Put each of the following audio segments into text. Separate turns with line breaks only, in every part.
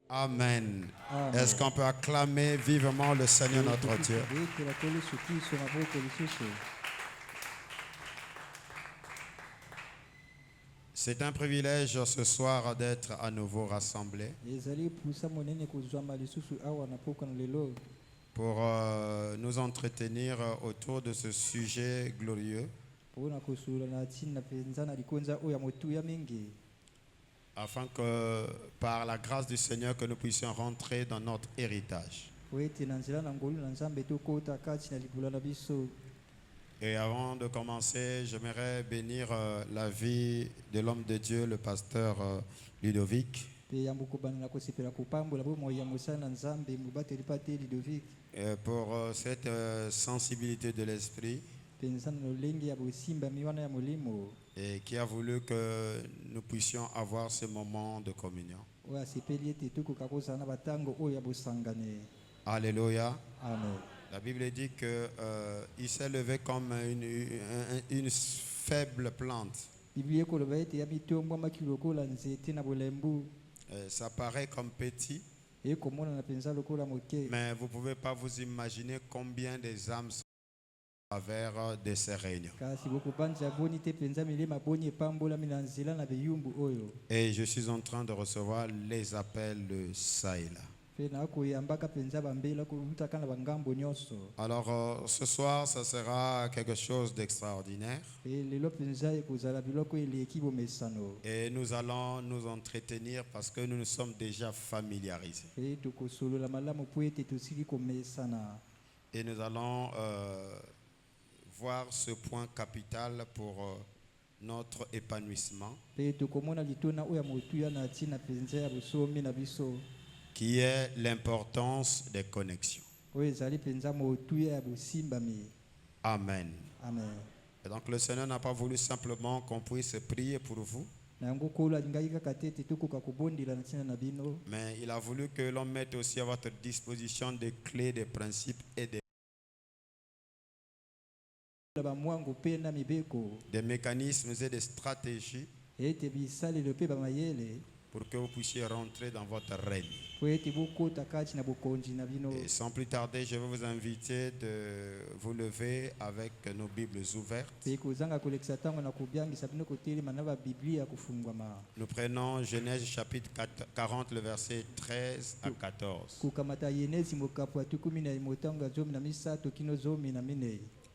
Amen.
Amen.
Est-ce qu'on peut acclamer vivement le Seigneur notre Dieu? C'est un privilège ce soir d'être à nouveau rassemblés pour nous entretenir autour de ce sujet glorieux, afin que par la grâce du Seigneur que nous puissions rentrer dans notre héritage. Et avant de commencer, j'aimerais bénir la vie de l'homme de Dieu, le pasteur Ludovic, pour cette sensibilité de l'esprit et qui a voulu que nous puissions avoir ce moment de communion. Alléluia.
Amen.
La Bible dit qu'il s'est levé comme une faible plante. Ça paraît comme petit, mais vous ne pouvez pas vous imaginer combien des âmes sont à travers de ces réunions. Et je suis en train de recevoir les appels de ça et là. Alors ce soir, ça sera quelque chose d'extraordinaire. Et nous allons nous entretenir parce que nous nous sommes déjà familiarisés. Et nous allons voir ce point capital pour notre épanouissement, qui est l'importance des connexions. Amen.
Amen.
Et donc le Seigneur n'a pas voulu simplement qu'on puisse prier pour vous, mais il a voulu que l'on mette aussi à votre disposition des clés, des principes et des mécanismes et des stratégies pour que vous puissiez rentrer dans votre règne. Et sans plus tarder, je vais vous inviter de vous lever avec nos Bibles ouvertes. Nous prenons Genèse chapitre 40, le verset 13 à 14.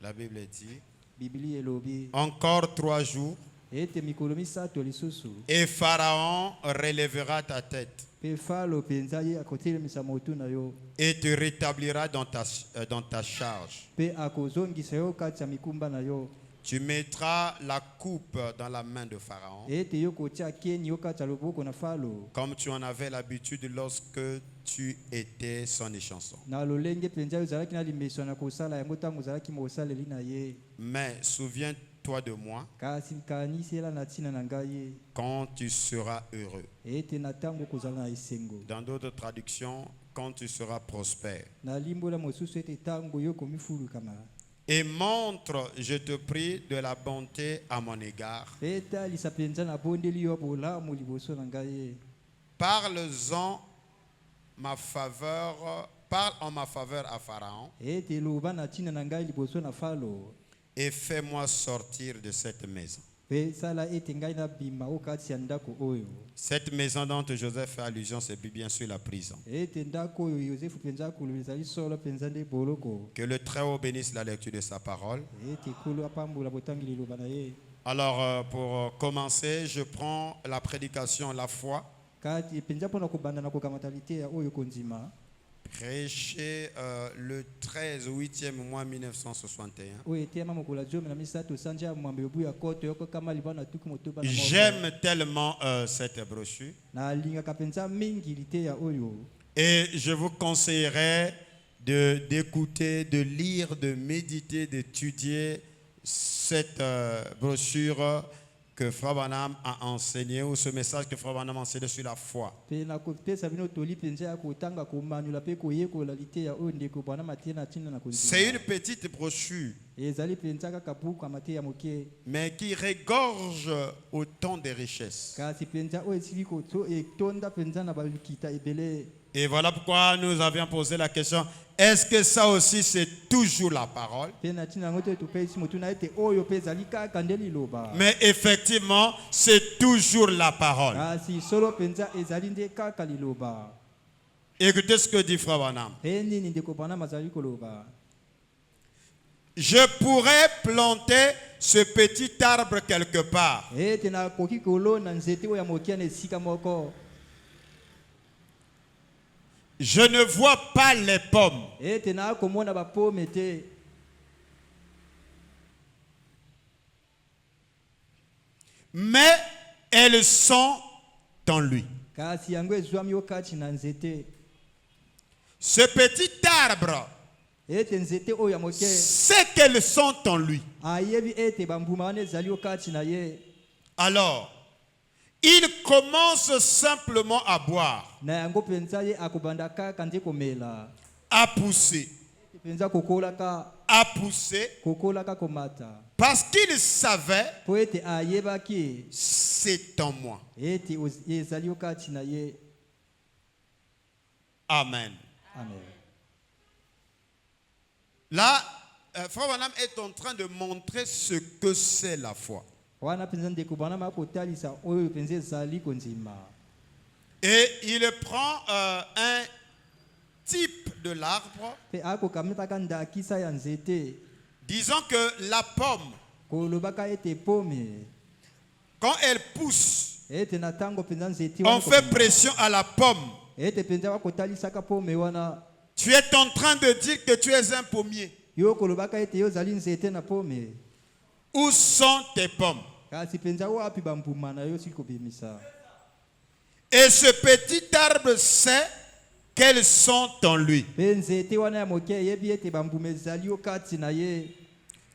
La Bible dit: encore 3 jours, et Pharaon relèvera ta tête et te rétablira dans ta charge. Tu mettras la coupe dans la main de Pharaon, comme tu en avais l'habitude lorsque tu étais son échanson. Mais souviens-toi de moi quand tu seras heureux. Dans d'autres traductions, quand tu seras prospère. Et montre, je te prie, de la bonté à mon égard. Parle-en en ma faveur à Pharaon, et fais-moi sortir de cette maison. Cette maison dont Joseph fait allusion, c'est bien sûr la prison. Que le Très-Haut bénisse la lecture de sa parole. Alors, pour commencer, je prends la prédication La foi. Prêché le 13 au 8e mois 1961. J'aime tellement cette brochure. Et je vous conseillerais d'écouter, de lire, de méditer, d'étudier cette brochure que Frère Branham a enseigné, ou ce message que Frère Branham a enseigné sur la foi. C'est une petite brochure, mais qui regorge autant de richesses. Et voilà pourquoi nous avions posé la question, est-ce que ça aussi c'est toujours la parole? Mais effectivement, c'est toujours la parole. Écoutez ce que dit Frère Branham. Je pourrais planter ce petit arbre quelque part. Je ne vois pas les pommes. Mais elles sont en lui. Ce petit arbre, c'est qu'elles sont en lui. Alors, il commence simplement à boire, à pousser, parce qu'il savait, c'est en moi. Amen. Là, Frère Branham est en train de montrer ce que c'est la foi. Et il prend un type de l'arbre. Disons que la pomme, quand elle pousse, on fait pression à la pomme. Tu es en train de dire que tu es un pommier. Où sont tes pommes? Et ce petit arbre sait qu'elles sont en lui.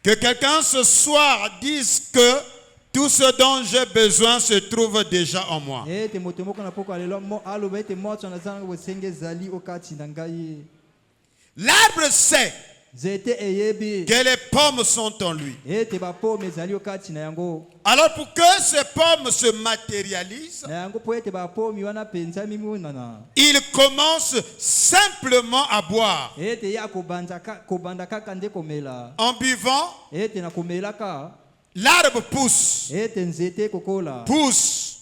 Que quelqu'un ce soir dise que tout ce dont j'ai besoin se trouve déjà en moi. L'arbre sait que les pommes sont en lui. Alors pour que ces pommes se matérialisent, il commence simplement à boire. En buvant, l'arbre pousse. Pousse.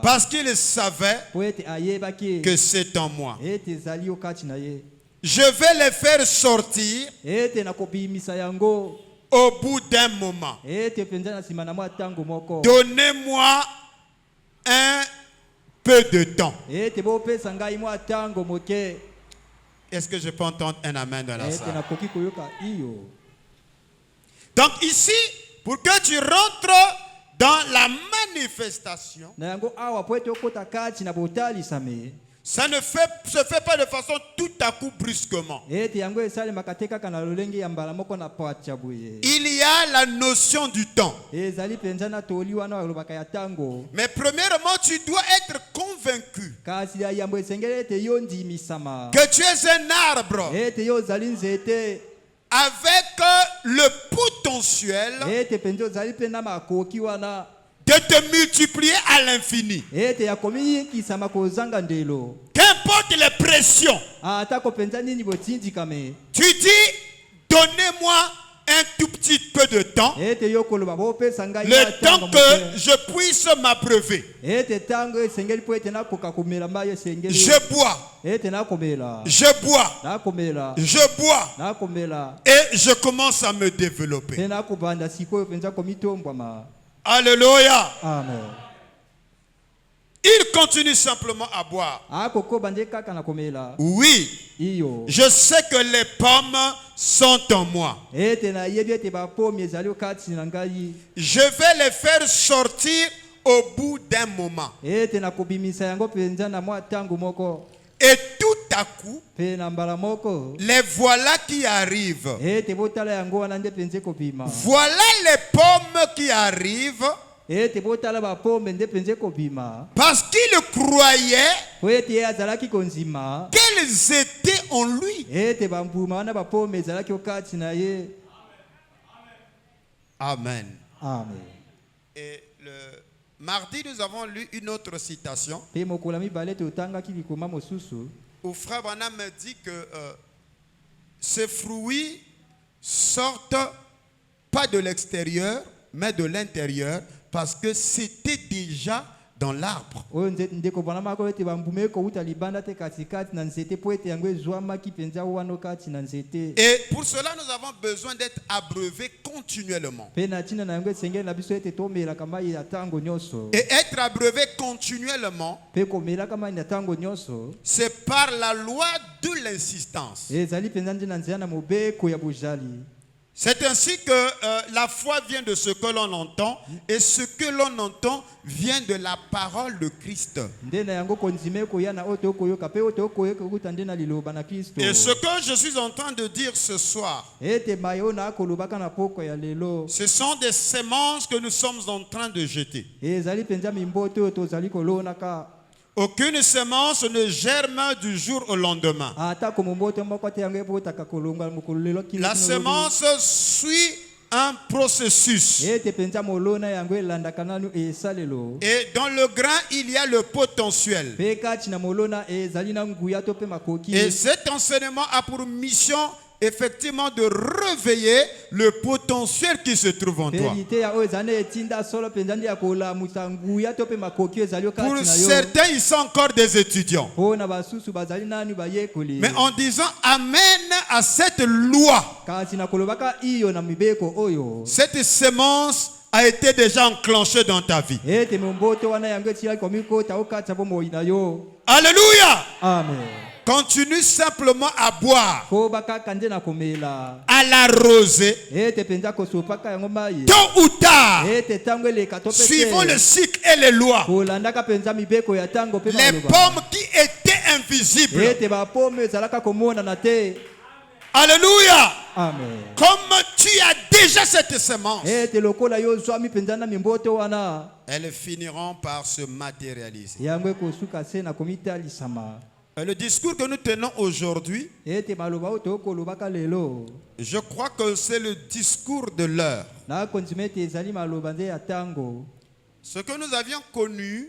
Parce qu'il savait que c'est en moi. Je vais les faire sortir au bout d'un moment. Donnez-moi un peu de temps. Est-ce que je peux entendre un amen dans la salle? Donc ici, pour que tu rentres dans la manifestation, ça ne se fait pas de façon tout à coup brusquement. Il y a la notion du temps. Mais premièrement, tu dois être convaincu que tu es un arbre avec le potentiel de te multiplier à l'infini. Qu'importe les pressions, tu dis, donnez-moi un tout petit peu de temps, le temps que je puisse m'abreuver. Je bois, et je commence à me développer. Alléluia.
Amen.
Il continue simplement à boire. Oui, je sais que les pommes sont en moi. Je vais les faire sortir au bout d'un moment. Et tout à coup, les voilà qui arrivent. Voilà les pommes qui arrivent Parce qu'il croyait qu'elles étaient en lui. Amen.
Amen.
Et le mardi, nous avons lu une autre citation où Frère Branham me dit que ces fruits sortent pas de l'extérieur, mais de l'intérieur, parce que c'était déjà dans l'arbre. Et pour cela, nous avons besoin d'être abreuvés continuellement. Et être abreuvé continuellement, c'est par la loi de l'insistance. C'est ainsi que la foi vient de ce que l'on entend, et ce que l'on entend vient de la parole de Christ. Et ce que je suis en train de dire ce soir, ce sont des semences que nous sommes en train de jeter. Aucune semence ne germe du jour au lendemain. La semence suit un processus. Et dans le grain, il y a le potentiel. Et cet enseignement a pour mission effectivement de réveiller le potentiel qui se trouve en toi. Pour certains, ils sont encore des étudiants. Mais en disant amen à cette loi, cette semence a été déjà enclenchée dans ta vie. Alléluia.
Amen.
Continue simplement à boire, à l'arroser, tôt ou tard, suivant le cycle et les lois. Les pommes qui étaient invisibles, alléluia.
Amen.
Comme tu as déjà cette semence, elles finiront par se matérialiser. Le discours que nous tenons aujourd'hui, je crois que c'est le discours de l'heure. Ce que nous avions connu,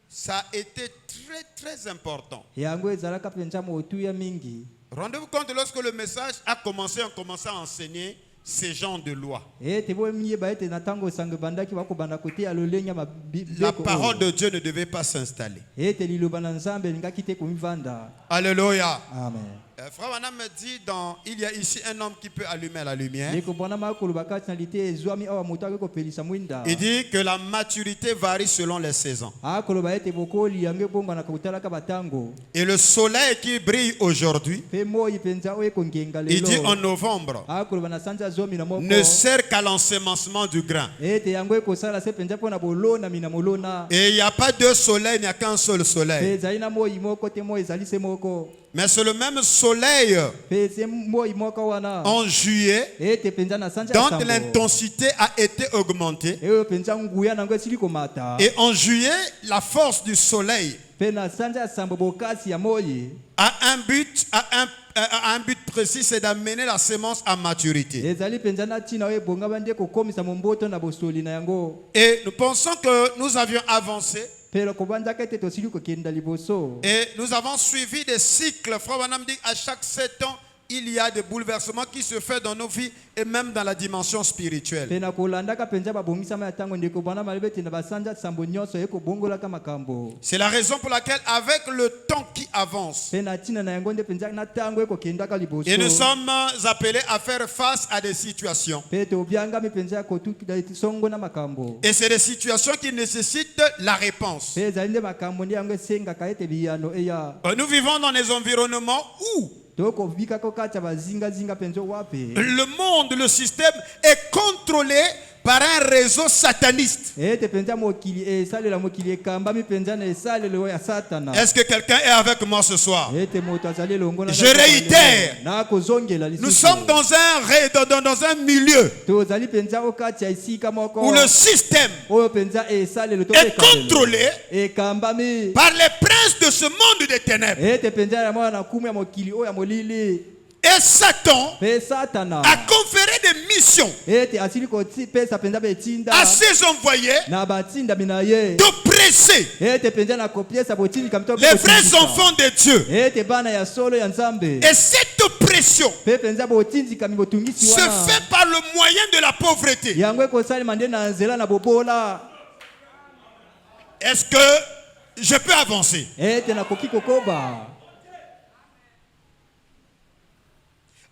ça a été très très important. Rendez-vous compte, lorsque le message a commencé, on commençait à enseigner ces genres de lois. La parole de Dieu ne devait pas s'installer. Alléluia.
Amen.
Frère Branham me dit, il y a ici un homme qui peut allumer la lumière. Il dit que la maturité varie selon les saisons. Et le soleil qui brille aujourd'hui, il dit en novembre, ne sert qu'à l'ensemencement du grain. Et il n'y a pas deux soleils, il n'y a qu'un seul soleil. Mais c'est le même soleil en juillet dont l'intensité a été augmentée. Et en juillet, la force du soleil a un but précis, c'est d'amener la semence à maturité. Et nous pensons que nous avions avancé. Et nous avons suivi des cycles. Frère Branham dit à chaque 7 ans, il y a des bouleversements qui se font dans nos vies et même dans la dimension spirituelle. C'est la raison pour laquelle, avec le temps qui avance, et nous sommes appelés à faire face à des situations. Et c'est des situations qui nécessitent la réponse. Nous vivons dans des environnements où le monde, le système est contrôlé par un réseau sataniste.
Est-ce
que quelqu'un est avec moi ce soir? Je réitère, nous sommes dans un milieu où le système est contrôlé par les princes de ce monde des ténèbres. Et Satan a conféré des missions à ses envoyés d'oppresser les vrais enfants de Dieu. Et cette oppression se fait par le moyen de la pauvreté. Est-ce que je peux avancer?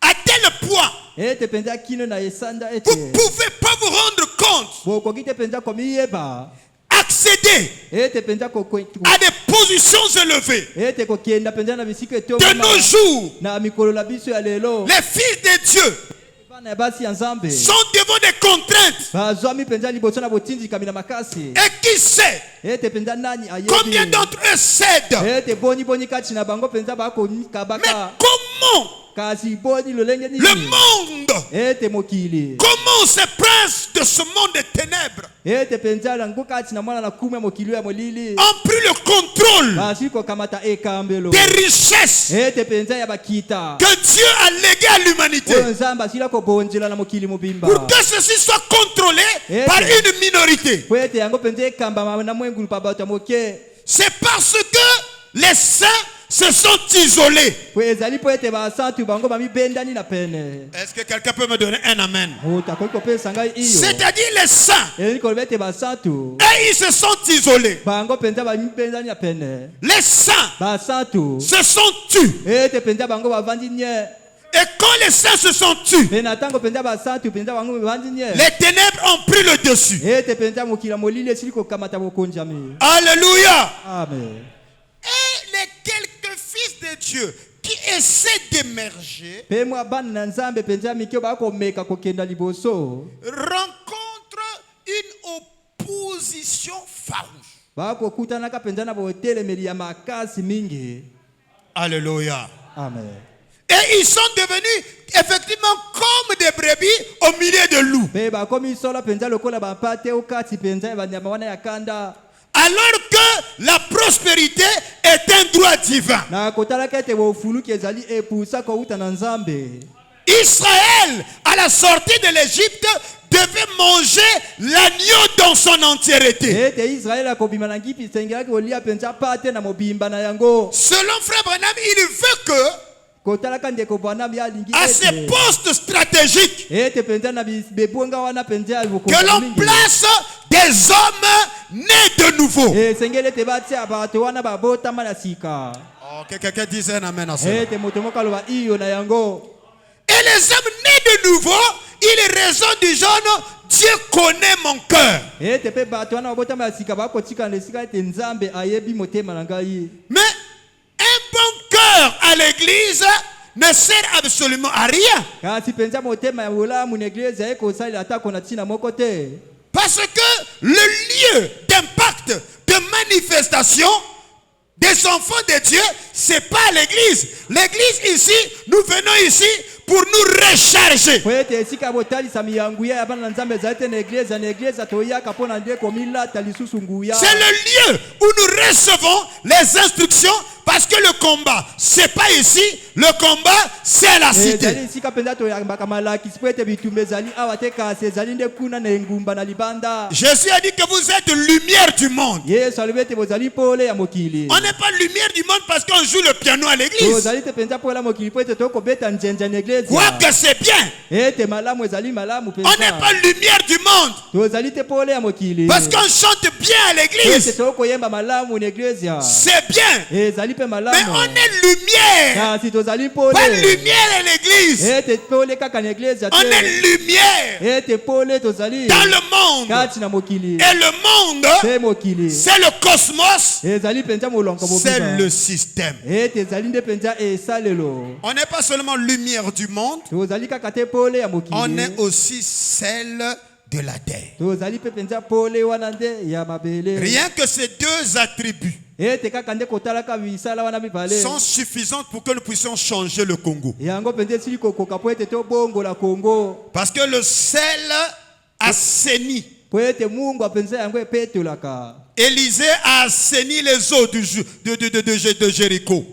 À tel point, vous ne pouvez pas vous rendre compte, accéder à des positions élevées. De nos jours, les fils de Dieu sont devant des contraintes. Et qui sait combien d'entre eux cèdent? Mais comment le monde, comment ces princes de ce monde des ténèbres ont pris le contrôle des richesses que Dieu a léguées à l'humanité, pour que ceci soit contrôlé par une minorité. C'est parce que les saints se sont isolés. Est-ce que quelqu'un peut me donner un amen? C'est-à-dire les saints, et ils se sont isolés. Les saints se sont tus. Et quand les saints se sont tus, les ténèbres ont pris le dessus. Alléluia.
Amen.
Et les quelques fils de Dieu qui essaient d'émerger rencontrent une opposition farouche. Alléluia.
Amen.
Et ils sont devenus effectivement comme des brebis au milieu de loups. Alors que la prospérité est un droit divin. Israël, à la sortie de l'Égypte, devait manger l'agneau dans son entièreté. Selon Frère Branham, il veut que à ces postes stratégiques, que l'on place des hommes nés de nouveau. Oh, que quelqu'un dise un amen à ça. Et les hommes nés de nouveau, ils raisonnent du genre, Dieu connaît mon cœur. Mais un bon cœur à l'église ne sert absolument à rien. Parce que le lieu d'impact, de manifestation des enfants de Dieu, c'est pas l'église. L'église ici, nous venons ici pour nous recharger. C'est le lieu où nous recevons les instructions, parce que le combat, c'est pas ici, le combat, c'est la cité. Jésus a dit que vous êtes lumière du monde. On n'est pas lumière du monde parce qu'on joue le piano à l'église. Quoique c'est bien. On n'est pas lumière du monde parce qu'on chante bien à l'église. C'est bien. Mais on est lumière. Pas lumière à l'église. On est lumière dans le monde. Et le monde, c'est le cosmos, c'est le système. On n'est pas seulement lumière du monde, on est aussi celle de la terre.
Rien
que ces deux attributs sont suffisants pour que nous puissions changer le Congo. Parce que le sel assainit. Élisée a assaini les eaux de Jéricho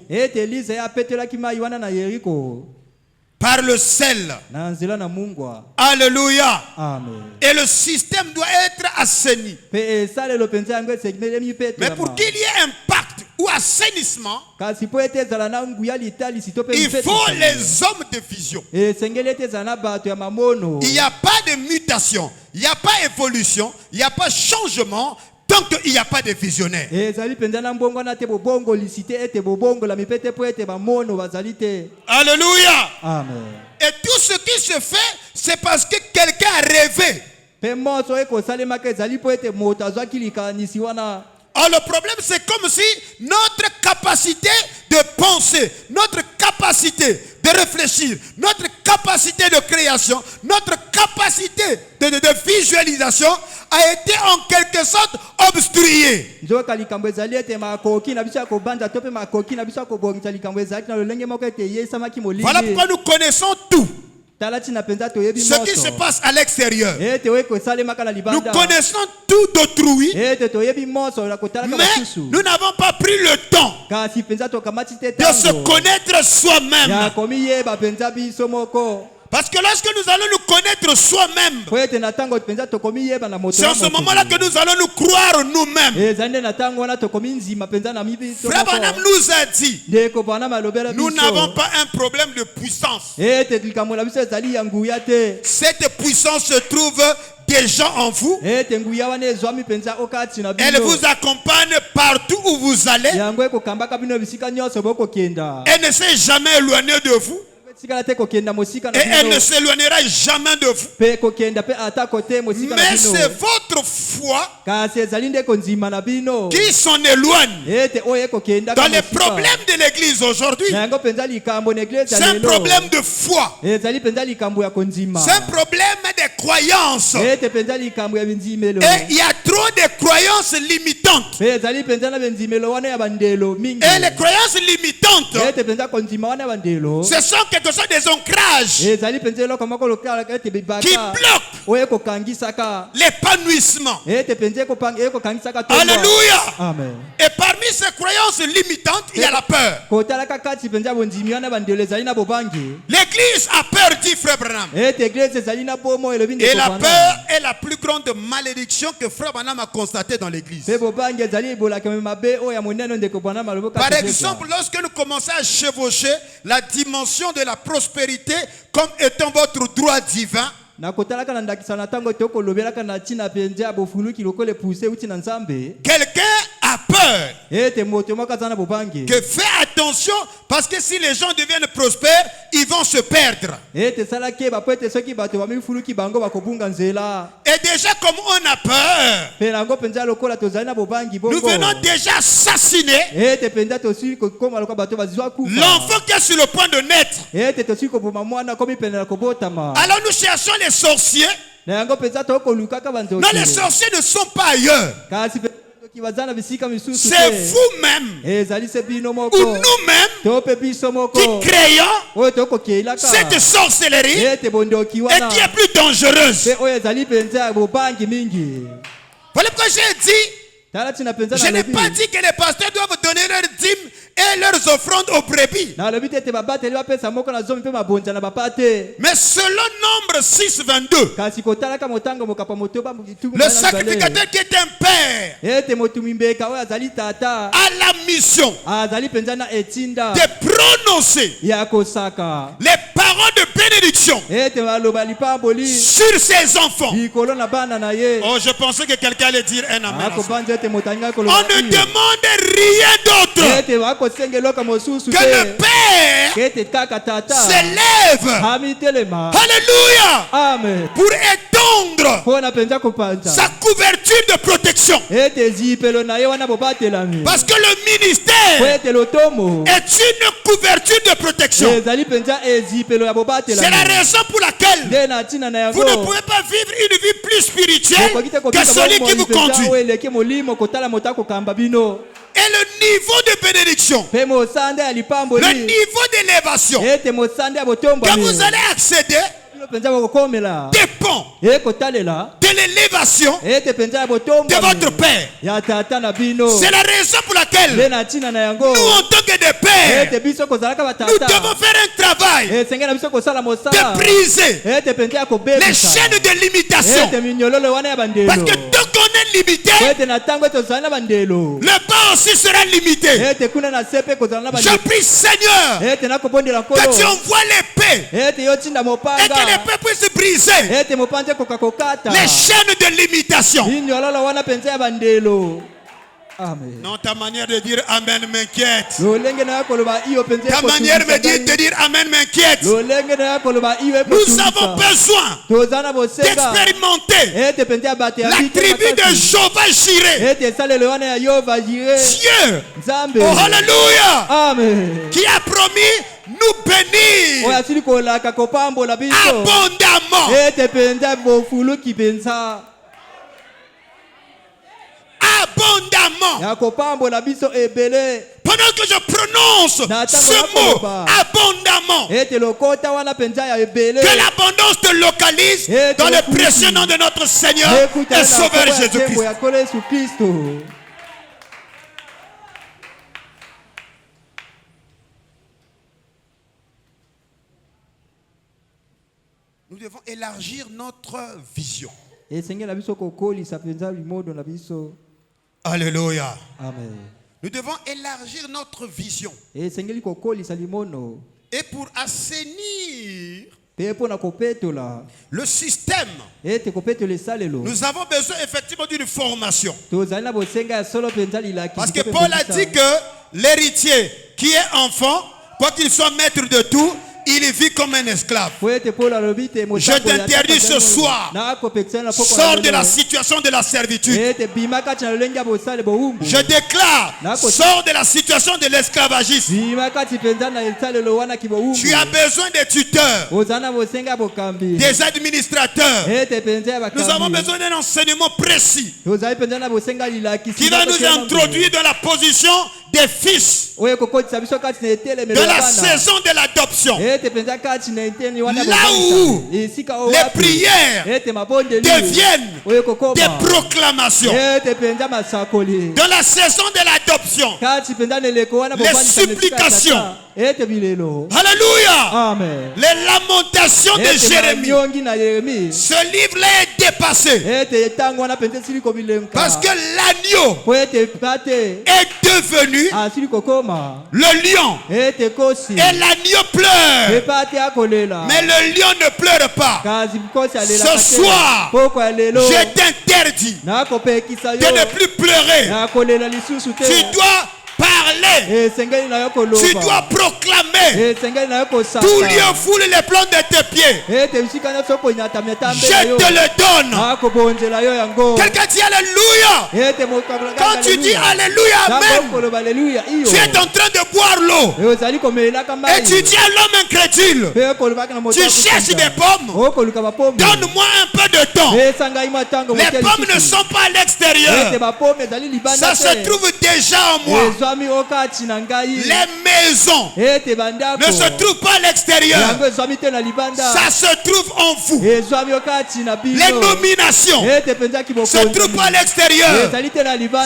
par le sel. Alléluia.
Amen.
Et le système doit être assaini. Mais pour qu'il y ait impact ou assainissement, il faut les hommes de vision. Il n'y a pas de mutation, il n'y a pas d'évolution, il n'y a pas de changement tant qu'il n'y a pas de visionnaire. Alléluia.
Amen.
Et tout ce qui se fait, c'est parce que quelqu'un a rêvé. Alors le problème, c'est comme si notre capacité de penser, notre capacité de réfléchir, notre capacité de création, notre capacité de visualisation a été en quelque sorte obstruée. Voilà pourquoi nous connaissons tout. Ce qui se passe à l'extérieur. Nous connaissons tout d'autrui, mais nous n'avons pas pris le temps de se connaître soi-même. Parce que lorsque nous allons nous connaître soi-même, c'est en ce moment-là que nous allons nous croire nous-mêmes. Frère Branham nous a dit, nous n'avons pas un problème de puissance. Cette puissance se trouve déjà en vous. Elle vous accompagne partout où vous allez. Elle ne s'est jamais éloignée de vous. Et elle ne s'éloignera jamais de vous. Mais c'est votre foi qui s'en éloigne. Dans les problèmes de l'église aujourd'hui, c'est un problème de foi. C'est un problème de croyances. Et il y a trop de croyances limitantes. Et les croyances limitantes, ce sont quelque chose des ancrages qui bloquent l'épanouissement. Alléluia.
Amen.
Et parmi ces croyances limitantes, il y a la peur. L'église a peur, dit Frère Branham. Et la peur est la plus grande malédiction que Frère Branham a constatée dans l'église. Par exemple, lorsque nous commençons à chevaucher la dimension de la prospérité comme étant votre droit divin, quelqu'un a peur que fais attention parce que si les gens deviennent prospères, ils vont se perdre. Et déjà comme on a peur, nous venons déjà assassiner l'enfant qui est sur le point de naître. Alors nous cherchons les sorciers. Non, les sorciers ne sont pas ailleurs. C'est vous-même ou nous-mêmes qui créons cette sorcellerie et qui est plus dangereuse. Voilà pourquoi j'ai dit, je n'ai pas dit que les pasteurs doivent donner leurs dîmes et leurs offrandes aux brebis. Mais selon Nombre 6:22, le sacrificateur qui est un père a la mission de prononcer les paroles de bénédiction sur ses enfants. Oh, je pensais que quelqu'un allait dire un amen. On ne demande rien d'autre que le Père s'élève. Alléluia.
Amen.
Pour étendre étendre sa couverture de protection. Parce que le ministère est une couverture de protection. C'est la raison pour laquelle vous ne pouvez pas vivre une vie plus spirituelle que celui qui vous conduit. Et le niveau de bénédiction, le niveau d'élévation que vous allez accéder dépend de l'élévation de votre Père. C'est la raison pour laquelle nous, en tant que des pères, nous devons faire un travail de briser les chaînes de limitation. Parce que tant qu'on est limité, le pas aussi sera limité. Je prie, Seigneur, que tu envoies l'épée et que l'épée puisse briser les chaînes de limitation.
Amen.
Non, ta manière de dire Amen m'inquiète. Ta manière de dire Amen m'inquiète. Nous avons besoin d'expérimenter la tribu de Jéhovah Jireh. Dieu, oh alléluia, qui a promis nous bénir abondamment. Abondamment. Pendant que je prononce ce mot abondamment, que l'abondance te localise dans le précieux nom de notre Seigneur et Sauveur Jésus-Christ. Nous devons élargir notre vision. Alléluia.
Amen.
Nous devons élargir notre vision. Et pour assainir le système, nous avons besoin effectivement d'une formation. Parce que Paul a dit que l'héritier qui est enfant, quoi qu'il soit maître de tout, il vit comme un esclave. Je t'interdis ce soir. Sors de la situation de la servitude. Je déclare, sors de la situation de l'esclavagisme. Tu as besoin des tuteurs, des administrateurs. Nous avons besoin d'un enseignement précis qui va nous introduire dans la position des fils de la saison de l'adoption. Là où les prières deviennent des proclamations. Dans la saison de l'adoption, les supplications. Alléluia.
Amen.
Les lamentations de Jérémie. Ce livre-là est dépassé. Parce que l'agneau est devenu le lion. Et l'agneau pleure. Mais le lion ne pleure pas. Ce soir, je t'interdis de ne plus pleurer. Tu dois parler. Tu dois proclamer. Tout lieu foule les plans de tes pieds. Je te le donne. Quelqu'un dit Alléluia. Quand tu dis Alléluia, Amen, tu es en train de boire l'eau. Et tu dis à l'homme incrédule, tu cherches des pommes. Donne-moi un peu de temps. Les pommes ne sont pas à l'extérieur. Ça se trouve déjà en moi. Les maisons ne se trouvent pas à l'extérieur. Ça se trouve en vous. Les nominations ne se trouvent pas à l'extérieur.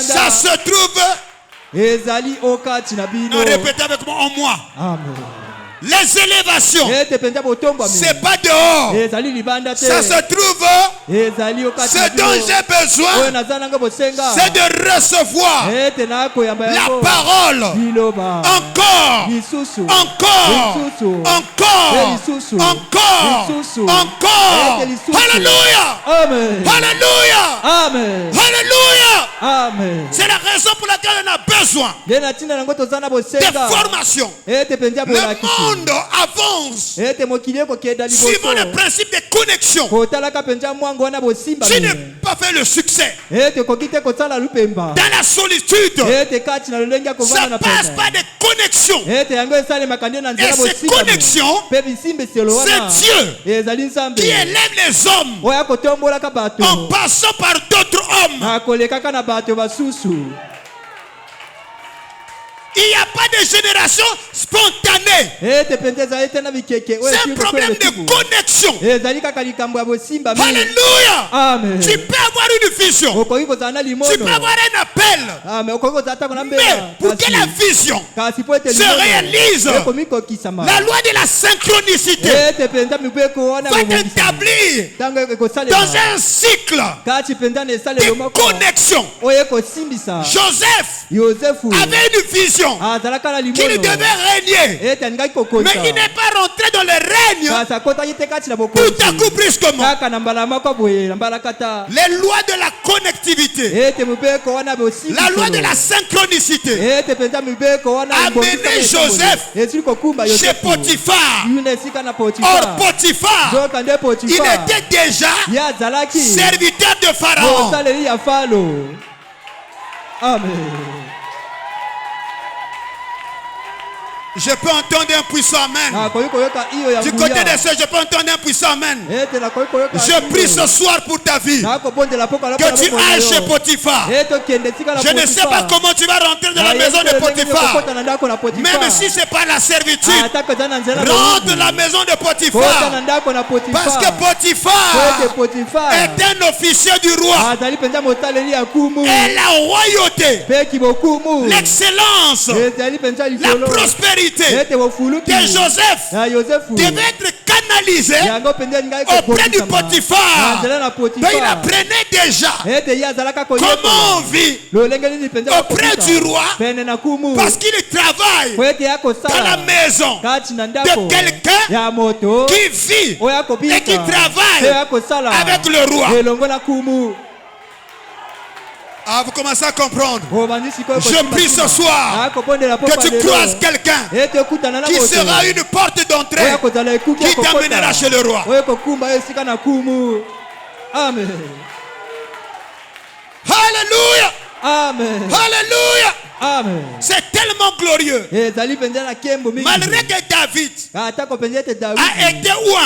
Ça se trouve. Non, répétez avec moi, en moi.
Amen.
Les élévations, c'est pas dehors. Ça se trouve. Ce dont j'ai besoin, c'est de recevoir la parole encore, encore. Alléluia. Alléluia. Alléluia. C'est la raison pour laquelle on a besoin de formation. Le monde monde avance suivant le principe de connexion. Tu n'es pas fait le succès dans la solitude. Ça passe par des connexions. Et ces connexions, c'est Dieu qui élève les hommes en passant par d'autres hommes. Il n'y a pas de génération spontanée. C'est un problème de connexion. Alléluia. Amen. Tu peux avoir une vision. Tu peux avoir un appel. Mais pour que la vision se réalise, la loi de la synchronicité va t'établir dans un cycle de connexion. Joseph avait une vision qu'il devait régner, mais il n'est pas rentré dans le règne tout à coup brusquement. Les lois de la connectivité, la loi de la synchronicité a mené Joseph chez Potiphar. Or Potiphar, il était déjà serviteur de Pharaon. Amen. Je peux entendre un puissant amen. Du côté des ceux, je peux entendre un puissant amen. Je prie ce soir pour ta vie, que tu ailles chez Potiphar. Je ne sais pas comment tu vas rentrer dans la maison de Potiphar, même si c'est pas la servitude. Rentre dans la maison de Potiphar, parce que Potiphar est un officier du roi. Et la royauté, l'excellence, la prospérité que Joseph devait être canalisé auprès du Potiphar. Mais il apprenait déjà comment on vit auprès du roi, parce qu'il travaille dans la maison de quelqu'un qui vit et qui travaille avec le roi. Ah, vous commencez à comprendre. Je prie ce soir que tu croises quelqu'un qui sera une porte d'entrée qui t'amènera chez le roi. Amen. Alléluia. Amen. Alléluia. Amen. C'est tellement glorieux. Malgré que David a été roi,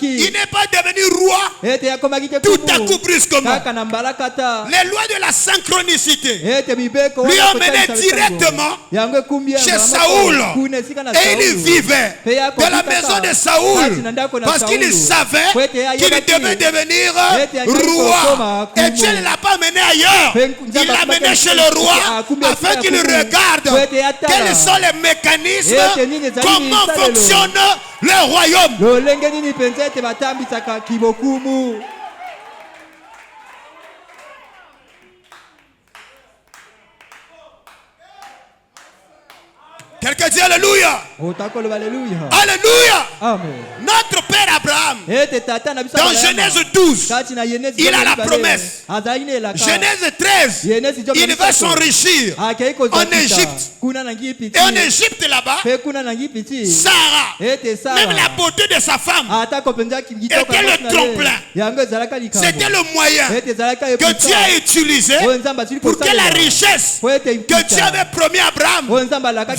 il n'est pas devenu roi tout à coup brusquement. Les lois de la synchronicité lui ont mené directement chez Saoul. Et il vivait dans la maison de Saoul parce qu'il savait qu'il devait devenir roi. Et Dieu ne l'a pas mené ailleurs. Il l'a mené chez le roi afin qu'il regarde quels sont les mécanismes, comment fonctionne le royaume. Quelqu'un dit Alléluia. Alléluia. Amen. Notre père Abraham, dans Genèse 12, il a la promesse. Genèse 13, il va s'enrichir en Égypte. Et en Égypte là-bas, Sarah, même la beauté de sa femme, était le tremplin. C'était le moyen que Dieu a utilisé pour que la richesse que Dieu avait promis à Abraham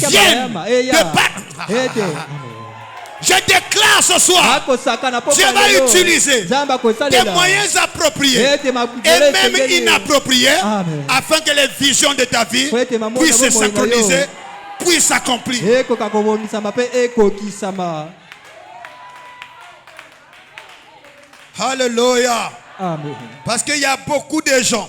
vienne de part. Je déclare ce soir, Dieu va utiliser des moyens appropriés et même inappropriés afin que les visions de ta vie puissent se synchroniser, puissent s'accomplir. Alléluia. Amen. Parce qu'il y a beaucoup de gens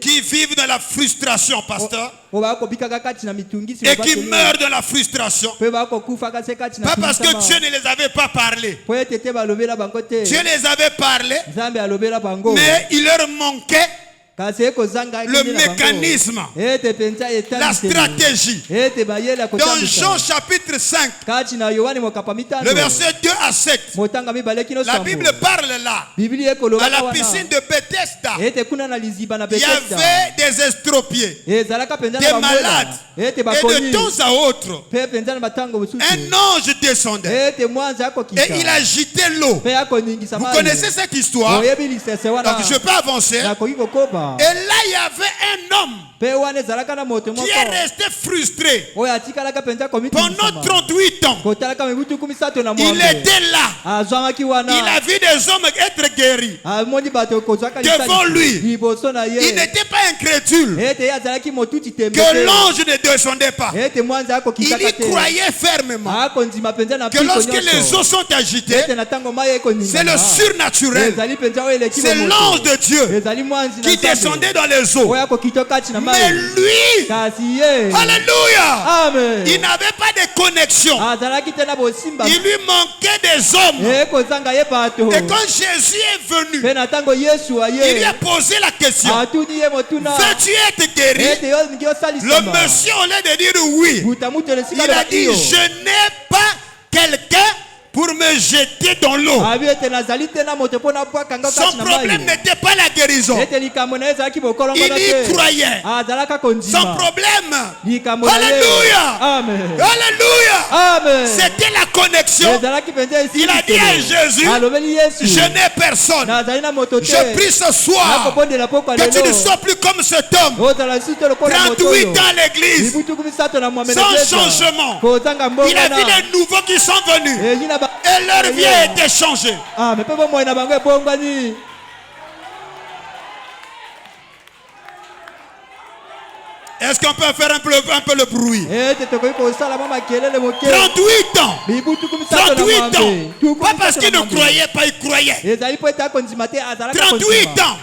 qui vivent dans la frustration, pasteur, et qui meurent dans la frustration. Pas parce que Dieu ne les avait pas parlé. Dieu les avait parlé, mais il leur manquait le mécanisme, la stratégie. Dans Jean chapitre 5, le verset 2 à 7, la Bible parle là, à la piscine de Bethesda, il y avait des estropiés, des malades, et de temps à autre, un ange descendait et il agitait l'eau. Vous connaissez cette histoire? Donc je peux avancer. Et là il y avait un homme qui est resté frustré pendant 38 ans. Il était là. Il a vu des hommes être guéris devant lui. Il n'était pas incrédule que l'ange ne descendait pas. Il y croyait fermement que lorsque les eaux sont agitées, c'est le surnaturel. C'est l'ange de Dieu qui descendait dans les eaux. Mais lui, alléluia, il n'avait pas de connexion. Il lui manquait des hommes. Et quand Jésus est venu, il lui a posé la question: veux-tu être guéri? Le monsieur, au lieu de dire oui, il a dit: je n'ai pas quelqu'un pour me jeter dans l'eau. Son problème n'était pas la guérison. Il y croyait. Son problème, alléluia, alléluia, c'était la connexion. Il a dit à Jésus: je n'ai personne. Je prie ce soir que tu ne sois plus comme cet homme. 38 ans à l'église, sans changement. Il a vu les nouveaux qui sont venus et leur vie a été changée. Est-ce qu'on peut faire un peu le bruit? 38 ans. 38 ans. Pas parce qu'il ne croyait pas, il croyait. 38 ans.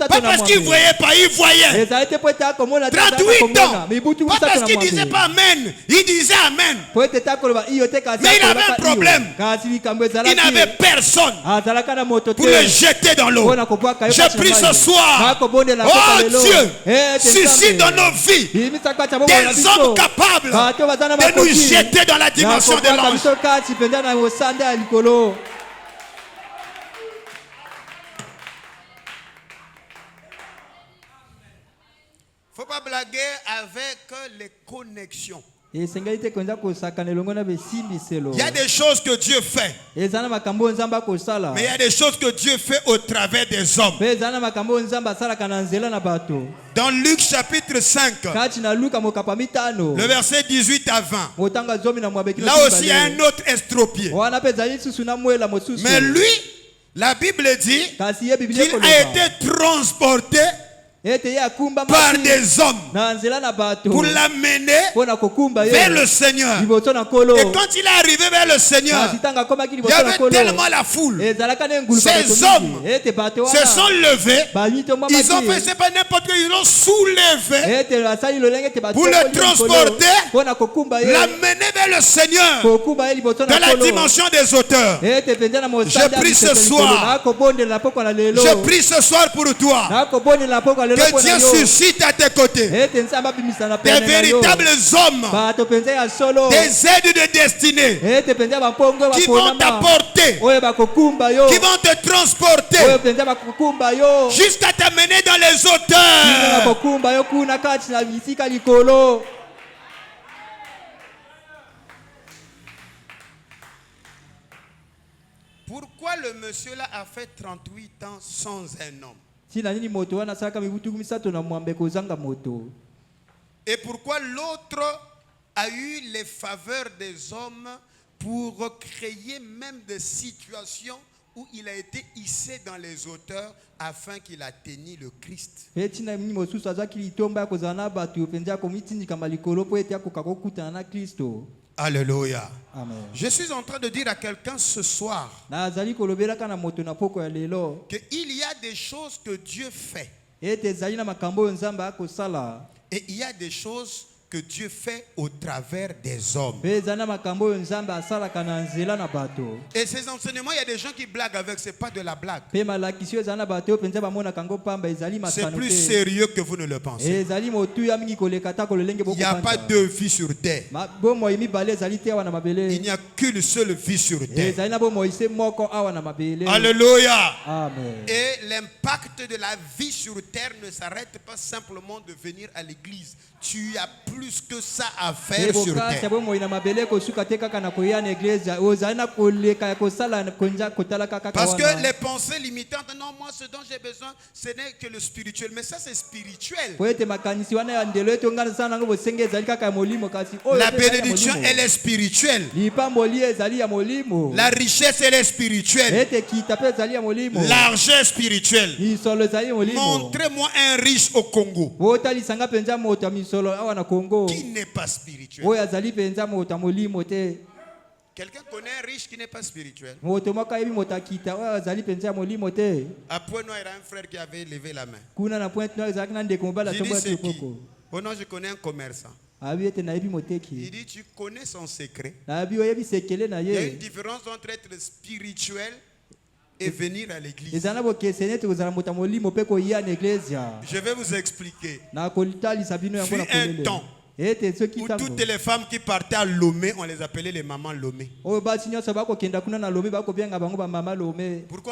Pas parce qu'il ne voyait pas, il voyait. 38 ans. Pas parce qu'il ne disait pas Amen, il disait Amen. Mais il avait un problème. Il n'avait personne pour le jeter dans l'eau. Je prie ce soir, oh Dieu, suscite dans nos vies des hommes capables de nous jeter dans la dimension de l'ange. Faut pas blaguer avec les connexions. Il y a des choses que Dieu fait, mais il y a des choses que Dieu fait au travers des hommes. Dans Luc chapitre 5, le verset 18 à 20, là aussi il y a un autre estropié. Mais lui, la Bible dit qu'il a été transporté par des hommes pour l'amener vers le Seigneur. Et quand il est arrivé vers le Seigneur, il y avait tellement la foule. Ces hommes se sont levés. Ils ont fait, c'est pas n'importe quoi, ils l'ont soulevé pour le transporter, l'amener vers le Seigneur dans la dimension des auteurs. Je prie ce soir, pour toi, que Dieu suscite à tes côtés des véritables hommes, des aides de destinée qui vont t'apporter, qui vont te transporter jusqu'à t'amener dans les hauteurs. Pourquoi le monsieur là a fait 38 ans sans un homme? Et pourquoi l'autre a eu les faveurs des hommes pour créer même des situations où il a été hissé dans les hauteurs afin qu'il atteigne le Christ? Alléluia. Amen. Je suis en train de dire à quelqu'un ce soir qu'il y a des choses que Dieu fait et il y a des choses que Dieu fait au travers des hommes.
Pe ezana makambo oyo Nzambe asalaka na nzela na bato.
Et ces enseignements, il y a des gens qui blaguent avec, c'est pas de la blague.
Pe malakisi oyo ezala na bato oyo penza bamonaka yango pamba ezali
C'est
masano
plus
te.
sérieux que vous ne le pensez.
Ezali motuya mingi koleka ta kololenge
Il n'y a pas
bokopanda.
deux vies sur terre.
Bomoi mibale ezali te awa na
Il
mabele.
n'y a qu'une seule vie sur terre.
Ezali na bomoi se moko awa na mabele.
Alléluia.
Amen.
Et l'impact de la vie sur terre ne s'arrête pas simplement de venir à l'église. Tu as plus que ça à faire sur terre. Parce que les pensées limitantes, non, moi ce dont j'ai besoin, ce n'est que le spirituel. Mais ça c'est spirituel. La bénédiction, elle est spirituelle. La richesse, elle est spirituelle. L'argent est spirituel. Montrez-moi un riche au Congo qui n'est pas spirituel. Quelqu'un connaît un riche qui n'est pas spirituel? À Point Noir, il y a un frère qui avait levé la main. J'ai dit c'est qui? Oh non, je connais un commerçant. Il dit tu connais son secret. Il y a une différence entre être spirituel et venir à l'église. Je vais vous expliquer. Fut un temps où toutes les femmes qui partaient à Lomé, on les appelait les mamans Lomé. Pourquoi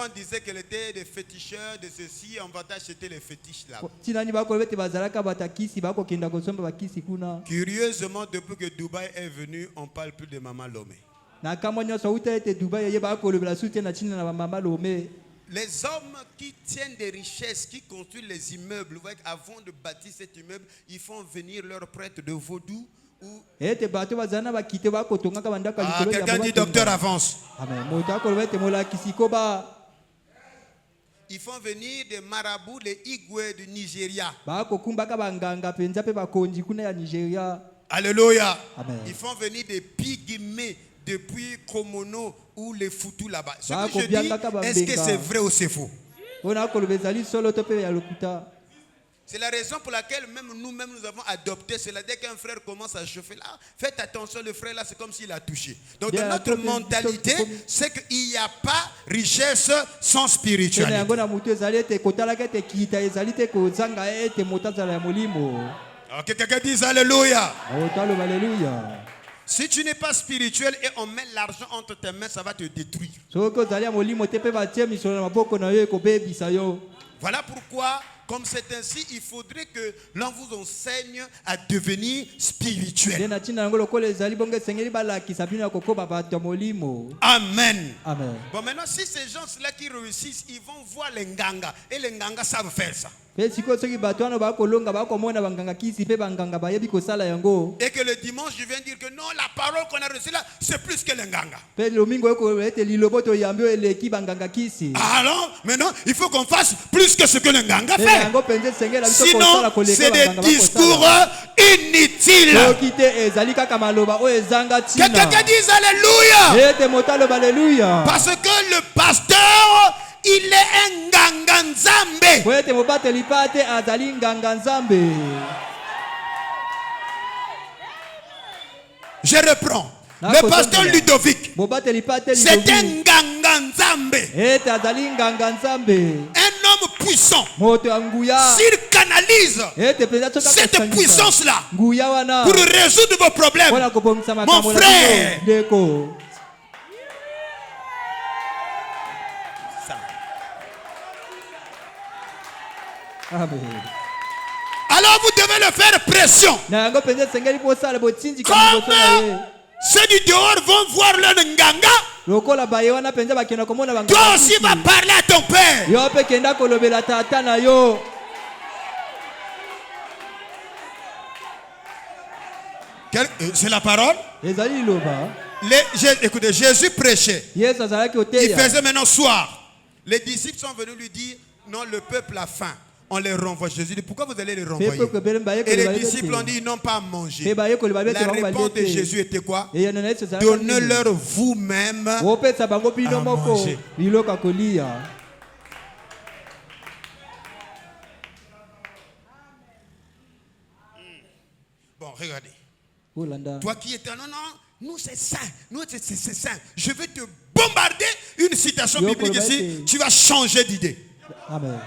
on disait qu'elle était des féticheurs de ceci, on va acheter les fétiches là. Curieusement, depuis que Dubaï est venu, on ne parle plus de maman Lomé. Les hommes qui tiennent des richesses, qui construisent les immeubles, vous voyez, avant de bâtir cet immeuble, ils font venir leurs prêtres de vaudou. Quelqu'un dit docteur avance. Ils font venir des marabouts, les Igwe du Nigeria. Alléluia.
Amen.
Ils font venir des pygmées depuis Komono ou les Foutou là-bas. Ce que je dis, est-ce que c'est vrai ou c'est faux? C'est la raison pour laquelle même nous-mêmes nous avons adopté cela. Dès qu'un frère commence à chauffer là, faites attention, le frère là c'est comme s'il a touché. Donc dans notre mentalité, c'est qu'il n'y a pas richesse sans spiritualité. Ok, quelqu'un dit alléluia. Si tu n'es pas spirituel et on met l'argent entre tes mains, ça va te détruire. Voilà pourquoi, comme c'est ainsi, il faudrait que l'on vous enseigne à devenir spirituel. Amen.
Amen.
Bon, maintenant, si ces gens-là qui réussissent, ils vont voir les nganga. Et les nganga savent faire ça. Et que le dimanche, je viens dire que non, la parole qu'on a reçue là, c'est plus que les nganga. Alors, maintenant, il faut qu'on fasse plus que ce que les nganga fait. Sinon, c'est des discours inutiles. Quelqu'un dise alléluia. Parce que le pasteur, il est un ganganzambe. Je reprends. Le pasteur Ludovic, c'est un ganganzambe. Un homme puissant. S'il canalise cette puissance-là pour résoudre vos problèmes, mon frère, alors vous devez le faire pression. Comme ceux du dehors vont voir le nganga, toi aussi vas parler à ton père. C'est la parole. Écoutez, Jésus prêchait. Il faisait maintenant soir. Les disciples sont venus lui dire, non, le peuple a faim. On les renvoie. Jésus dit, pourquoi vous allez les renvoyer? Et les disciples ont dit, ils n'ont pas à manger. La réponse de Jésus était quoi? Donnez-leur vous-même à manger. Bon, regardez.
Olanda.
Toi qui es non, nous c'est saint. Nous c'est saint. Je vais te bombarder une citation
Yo,
biblique ici. Tu vas changer d'idée.
Amen.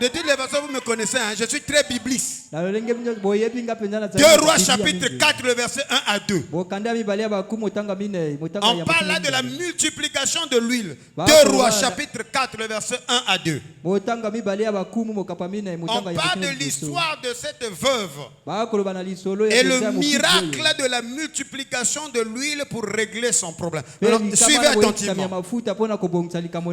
De toutes les façons, vous me connaissez, hein, je suis très bibliste. 2
2
Rois chapitre 4, le verset 1 à 2. On parle là de la multiplication de l'huile. 2 Rois chapitre 4, le verset 1 à 2. On parle de l'histoire de cette veuve et le miracle de la multiplication de l'huile pour régler son problème. Alors, suivez attentivement.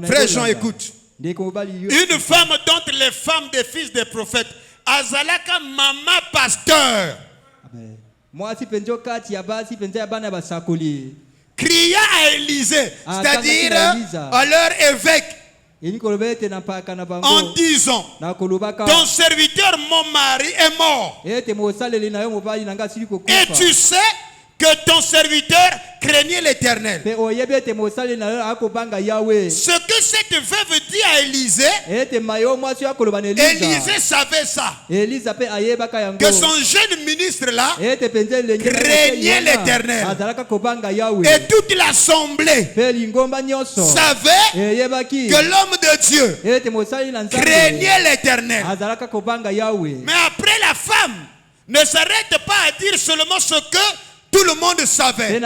Frère Jean, écoute. Une femme dont les femmes des fils des prophètes, Azalaka Mama Pasteur, cria à Élisée, c'est-à-dire à leur évêque, en disant, ton serviteur, mon mari, est mort. Et tu sais que ton serviteur craignait l'Éternel. Ce que cette veuve dit à Élisée, Élisée savait ça. Que son jeune ministre là craignait l'Éternel. Et toute l'assemblée savait que l'homme de Dieu craignait l'Éternel. Mais après, la femme ne s'arrête pas à dire seulement ce que tout le monde savait. Elle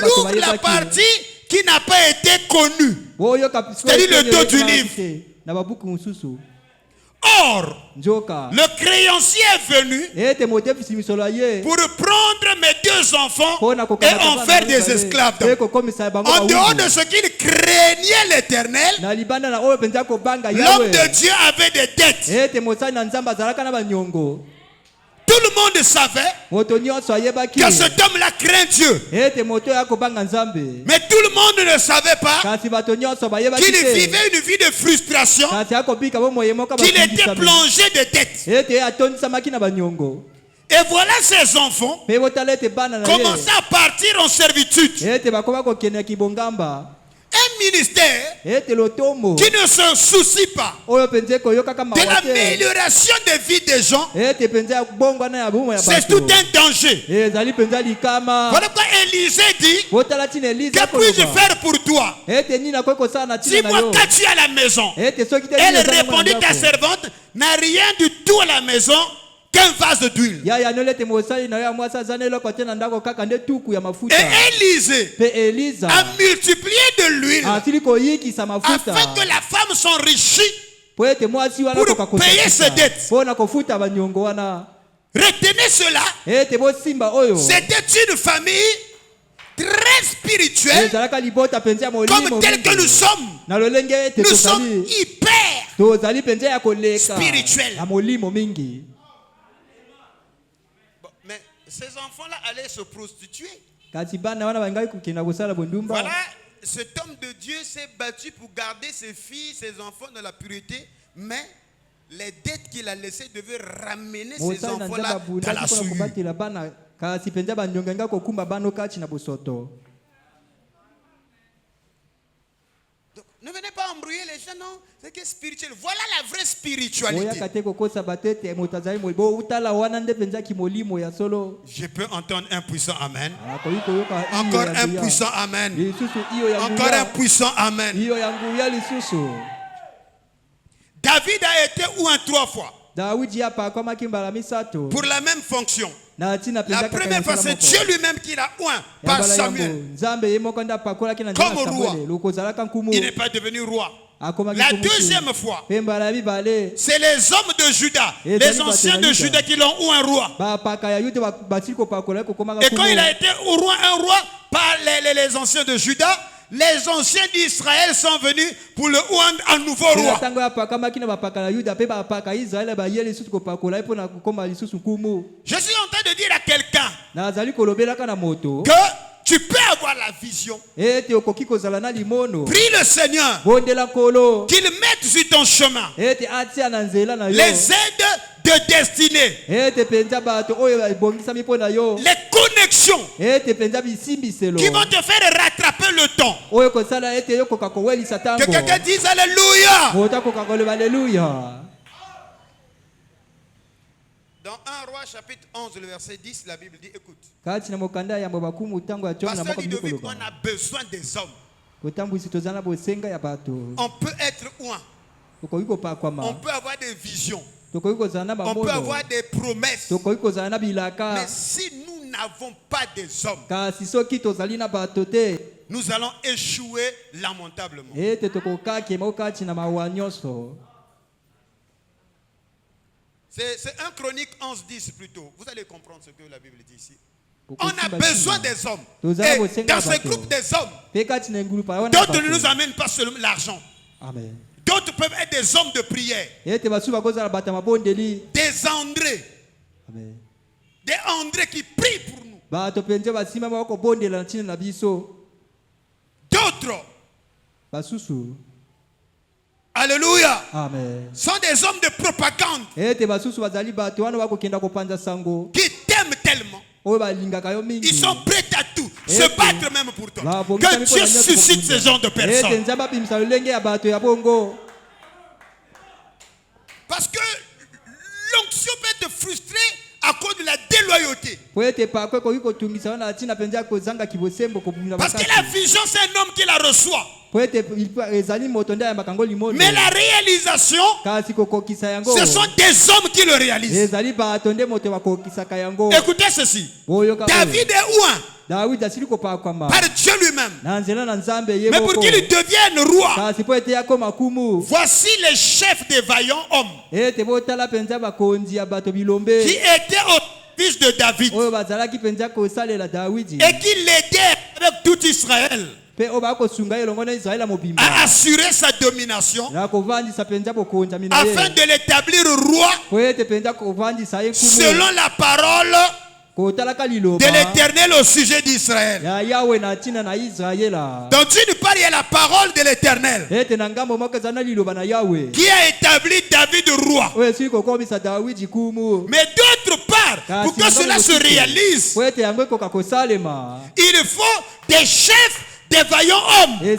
ouvre la partie qui n'a pas été connue. C'est-à-dire le dos du livre. Or, le créancier est venu pour prendre mes 2 enfants et en faire des esclaves. En dehors de ce qu'il craignait l'Éternel, l'homme de Dieu avait des dettes. Tout le monde savait que cet homme-là craint Dieu. Mais tout le monde ne savait pas qu'il vivait une vie de frustration, qu'il était plongé de dettes. Et voilà ses enfants commençaient à partir en servitude. Un ministère qui ne se soucie pas de l'amélioration des vies des gens, c'est tout un danger. Voilà pourquoi Élisée dit, que puis-je faire pour toi? Dis-moi qu'as-tu à la maison? Elle répondit, ta servante n'a rien du tout à la maison qu'un vase d'huile. Et Élisée a multiplié de l'huile afin que la femme s'enrichisse pour payer ses dettes. Retenez cela. C'était une famille très spirituelle, comme tel que nous sommes. Nous sommes hyper spirituels. Mais ces enfants-là allaient se prostituer. Voilà, cet homme de Dieu s'est battu pour garder ses filles, ses enfants dans la pureté, mais les dettes qu'il a laissées devaient ramener ces enfants-là dans la souillure. Ne venez pas embrouiller les gens, non. C'est que spirituel. Voilà la vraie spiritualité. Je peux entendre un puissant amen. Encore un puissant amen. Encore un puissant amen. David a été oint 3 fois. Pour la même fonction. La première fois, c'est Dieu lui-même qui l'a oint par Samuel. Comme roi. Il n'est pas devenu roi. La deuxième fois, c'est les hommes de Juda, les anciens de Juda qui l'ont oint roi. Et quand il a été oint un roi par les anciens de Juda, les anciens d'Israël sont venus pour le oindre un nouveau roi. Je suis en train de dire à quelqu'un que tu peux avoir la vision. Prie le Seigneur qu'il mette sur ton chemin les aides de destinée, les connexions qui vont te faire rattraper le temps. Que quelqu'un dise Alléluia. Dans 1 Roi chapitre 11, le verset 10, la Bible dit, écoute.
kati na mokanda ya mabakumu tango ya choma na
Pasteur
moko
Ludovic,
bikolo
on a besoin des hommes.
kotambwisi tozana bosenga ya bato
On peut être un.
tokoki kopakwama
On peut avoir des visions.
tokoki kozala na
On peut
bamono
avoir des promesses.
tokoki kozala na bilaka
Mais si nous n'avons pas des hommes,
kasi soki tozali na bato te
nous allons échouer lamentablement.
ete tokokakema kati na mawa nyonso.
C'est 1 Chronique 11, 10 plutôt. Vous allez comprendre ce que la Bible dit ici. On a besoin des hommes. Et dans ce groupe des hommes, d'autres ne nous amènent pas seulement l'argent.
Amen.
D'autres peuvent être des hommes de prière. Des André.
Amen.
Des André qui prient pour nous. D'autres. Alléluia.
Amen.
Sont des hommes de propagande qui t'aiment tellement. Ils sont prêts à tout, se battre même pour toi. Que Dieu suscite ce genre de personnes. Parce que l'onction peut te frustrer à cause de la déloyauté. Parce que la vision, c'est un homme qui la reçoit. Mais la réalisation, ce sont des hommes qui le réalisent. Écoutez ceci. David est ouin par Dieu lui-même. Mais pour qu'il devienne roi, voici les chefs des vaillants hommes qui étaient au fils de David et qui l'aidaient avec tout Israël à assurer sa domination afin de l'établir roi selon la parole de l'Éternel au sujet d'Israël. Donc d'une part, il y a la parole de l'Éternel qui a établi David roi. Mais d'autre part, pour que cela se réalise, il faut des chefs, des vaillants hommes qui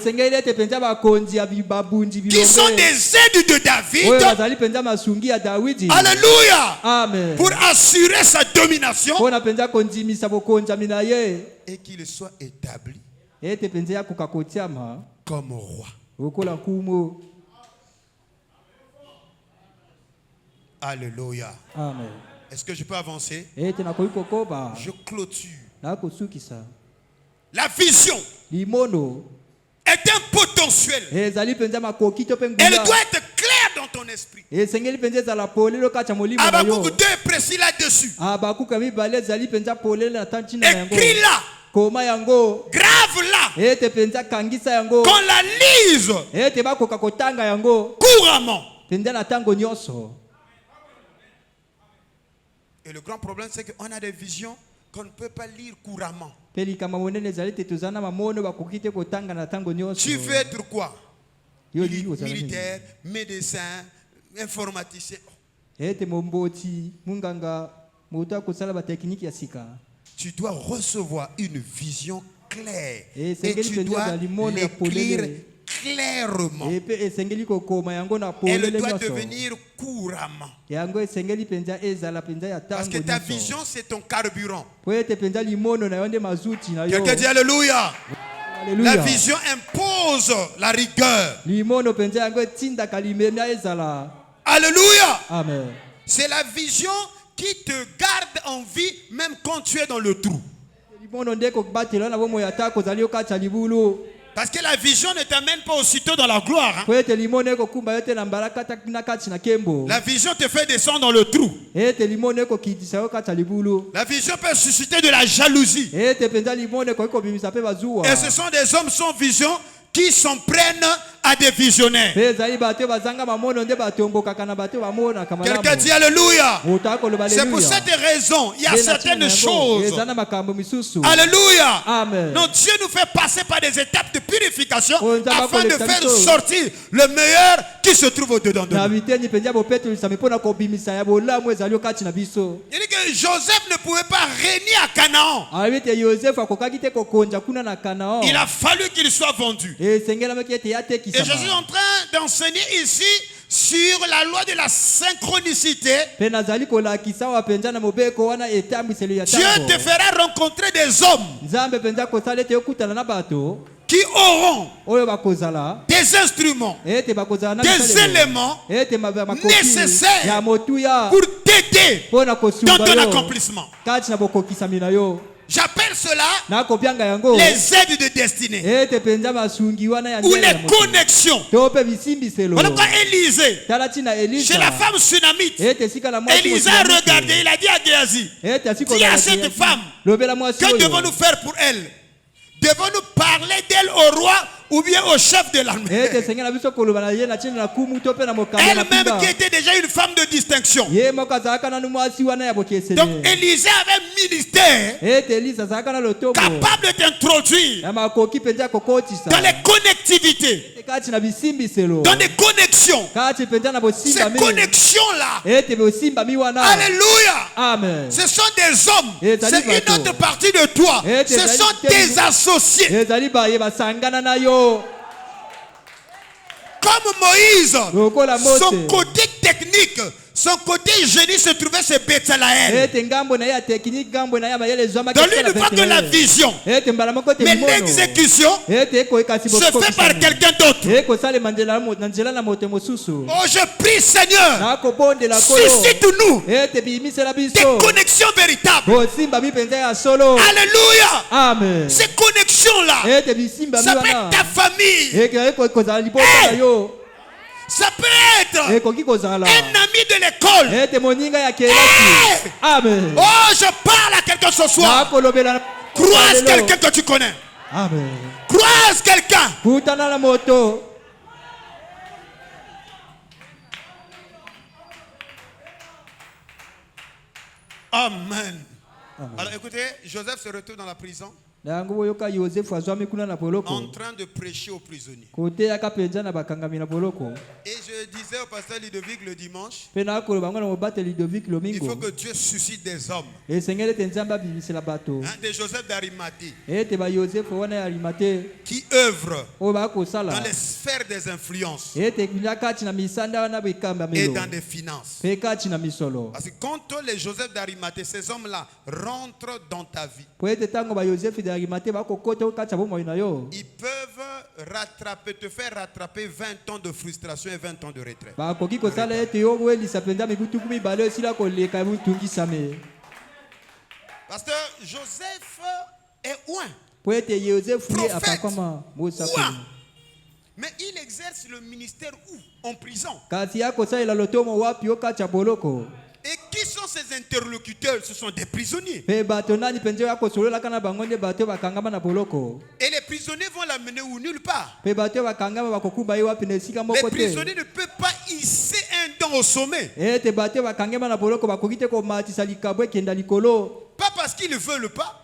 sont des aides de David. Alléluia.
Amen.
Pour assurer sa domination et qu'il soit établi comme roi.
Alléluia. Amen.
Est-ce que je peux avancer? Je clôture. La vision est un potentiel. Elle doit être claire dans ton esprit. Habakkuk 2 est précis là-dessus. Écris-la. Grave-la. Qu'on la lise couramment. Et le grand problème, c'est qu'on a des visions qu'on ne peut pas lire couramment. Tu veux être quoi? Militaire, médecin, informaticien. Tu dois recevoir une vision claire et tu dois l'écrire clairement. Elle doit devenir couramment. Parce que ta vision, c'est ton carburant. Quelqu'un dit Alléluia. La vision impose la rigueur. Alléluia.
Amen.
C'est la vision qui te garde en vie même quand tu es dans le trou. Parce que la vision ne t'amène pas aussitôt dans la gloire. Hein? La vision te fait descendre dans le trou. La vision peut susciter de la jalousie. Et ce sont des hommes sans vision qui s'en prennent à des visionnaires. Quelqu'un dit Alléluia. C'est pour cette raison, il y a certaines choses. Alléluia.
Amen.
Donc Dieu nous fait passer par des étapes de purification afin de faire sortir le meilleur qui se trouve au-dedans de nous. Il dit que Joseph ne pouvait pas régner à Canaan. Il a fallu qu'il soit vendu. Et je suis en train d'enseigner ici sur la loi de la synchronicité.
Pe nazali kolakisa wa penza na mobeko wana etambwiselo ya
Dieu
tango.
te fera rencontrer des hommes
Nzambe penza kosala ete okutana na bato
qui auront
oyo bakozala
des instruments,
ete bakozala na
des
bisalelo.
éléments
ete makoki
nécessaires
ya motuya
pour t'aider
mpona
dans
kosumba
ton
yo
accomplissement.
kati na bokokisami na yo.
J'appelle cela
nakopianga yango
les aides de destinée
ete penza basungi wana ya
ou
ndele ya
les
moto.
connexions.
to mpe bisimbiselo.
Voilà pourquoi Élisée,
tala tina
chez la
Elisa
femme sunamite,
ete esika na mwasi
Élisée a regardé, il a dit à Géasi,
ete asiko
dis à cette femme,
lobela mwasi
que
oyo
devons-nous faire pour elle? Devons-nous parler d'elle au roi ou bien au chef de l'armée?
ete sengela biso koloba na ye na chini na kumu to pe na mokambi na
Elle-même
pinga.
qui était déjà une femme de distinction.
ye moko azalaka nanu mwasi wana ya bokesele.
Donc Élisée avait un ministère
ete Elisa azalaka na lotobo
capable de t'introduire
ya makoki penza kokotisa
dans les connectivités,
ete kati na bisimbiselo
dans des connexions.
kati penza na
Ces
bosimbami
connexions-là,
ete bosimbami wana.
alléluia,
Amen.
ce sont des hommes,
Ezali
c'est une
bato.
autre partie de toi,
Ete
ce
ezali
sont
te
tes
biso.
associés.
ezali baye basangana na yo
Comme Moïse,
lokola Mose.
son côté technique, son côté génie se trouvait chez Bethléem.
ete ngambo na ya tekniki ngambo na ya mayele ezwama
Donc lui ne voit que la vision,
ete mbala moko te
mais
limono.
l'exécution
ete ekoyekasi
se fait par quelqu'un d'autre.
ekosalema na nzela na moto mosusu.
Oh, je prie Seigneur,
nakobondela kolo
suscite-nous
ete biyimisela
des
biso
connexions véritables.
bosimba mipenza ya solo.
Alléluia.
Amen.
Ces connexions-là,
ete bisimba
ça peut être
miwana
ta famille,
ekozala libota na yo
ça peut être
ekoki kozala
un ami de l'école.
ete moninga ya kelasi.
Hey!
Amen.
Oh, je parle à quelqu'un ce soir.
nakolobela
Croise
lelo.
quelqu'un que tu connais.
Amen.
Croise quelqu'un.
kutana na moto.
Amen. Alors écoutez, Joseph se retrouve dans la prison
yango boyoka yosefu azwami kuna na boloko
en train de prêcher aux prisonniers.
koteyaka mpenza na bakangami na boloko.
Et je disais au pasteur Ludovic le dimanche,
mpe nakoloba ngo na mobateli Ludovic
il faut
lomingo
que Dieu suscite des hommes,
esengeli ete nzambe abimisela bato
hein, des Joseph d'Arimathée,
ete bayosefu wana ya arimate
qui œuvrent
oyo
dans
bakosala
les sphères des influences
ete kunya kati na misanda wana
et
bekambamelo
dans des finances.
mpe kati na misolo.
Parce que quand les Joseph d'Arimathée, ces hommes-là, rentrent dans ta vie,
po ete ntango bayosefu de arimate bakokota kati ya bomoi na yo
ils peuvent rattraper, te faire rattraper 20 ans de frustration et 20 ans de retraite.
bakoki kosala ete yo welisa mpenza mikutuku mibale esila koleka butungisame.
Pasteur Joseph est loin.
po ete yosefu ye
Prophète.
apakama mosakoli.
Ouah. Mais il exerce le ministère où? En prison.
kasi ya kosalela lotomo wapi yo kati ya boloko.
Et qui sont ces interlocuteurs? Ce sont des prisonniers.
mpe bato nani mpenza oyo akosololaka na bango nde bato oyo bakangama na boloko.
Et les prisonniers vont l'amener où? Nulle part.
mpe bato oyo bakangama bakokuba ye wapi na esika
Les
moko te.
prisonniers ne peuvent pas hisser un dent au sommet.
ete bato oyo bakangama na boloko bakoki te komatisa likabo ekenda likolo.
Pas parce qu'ils ne veulent pas,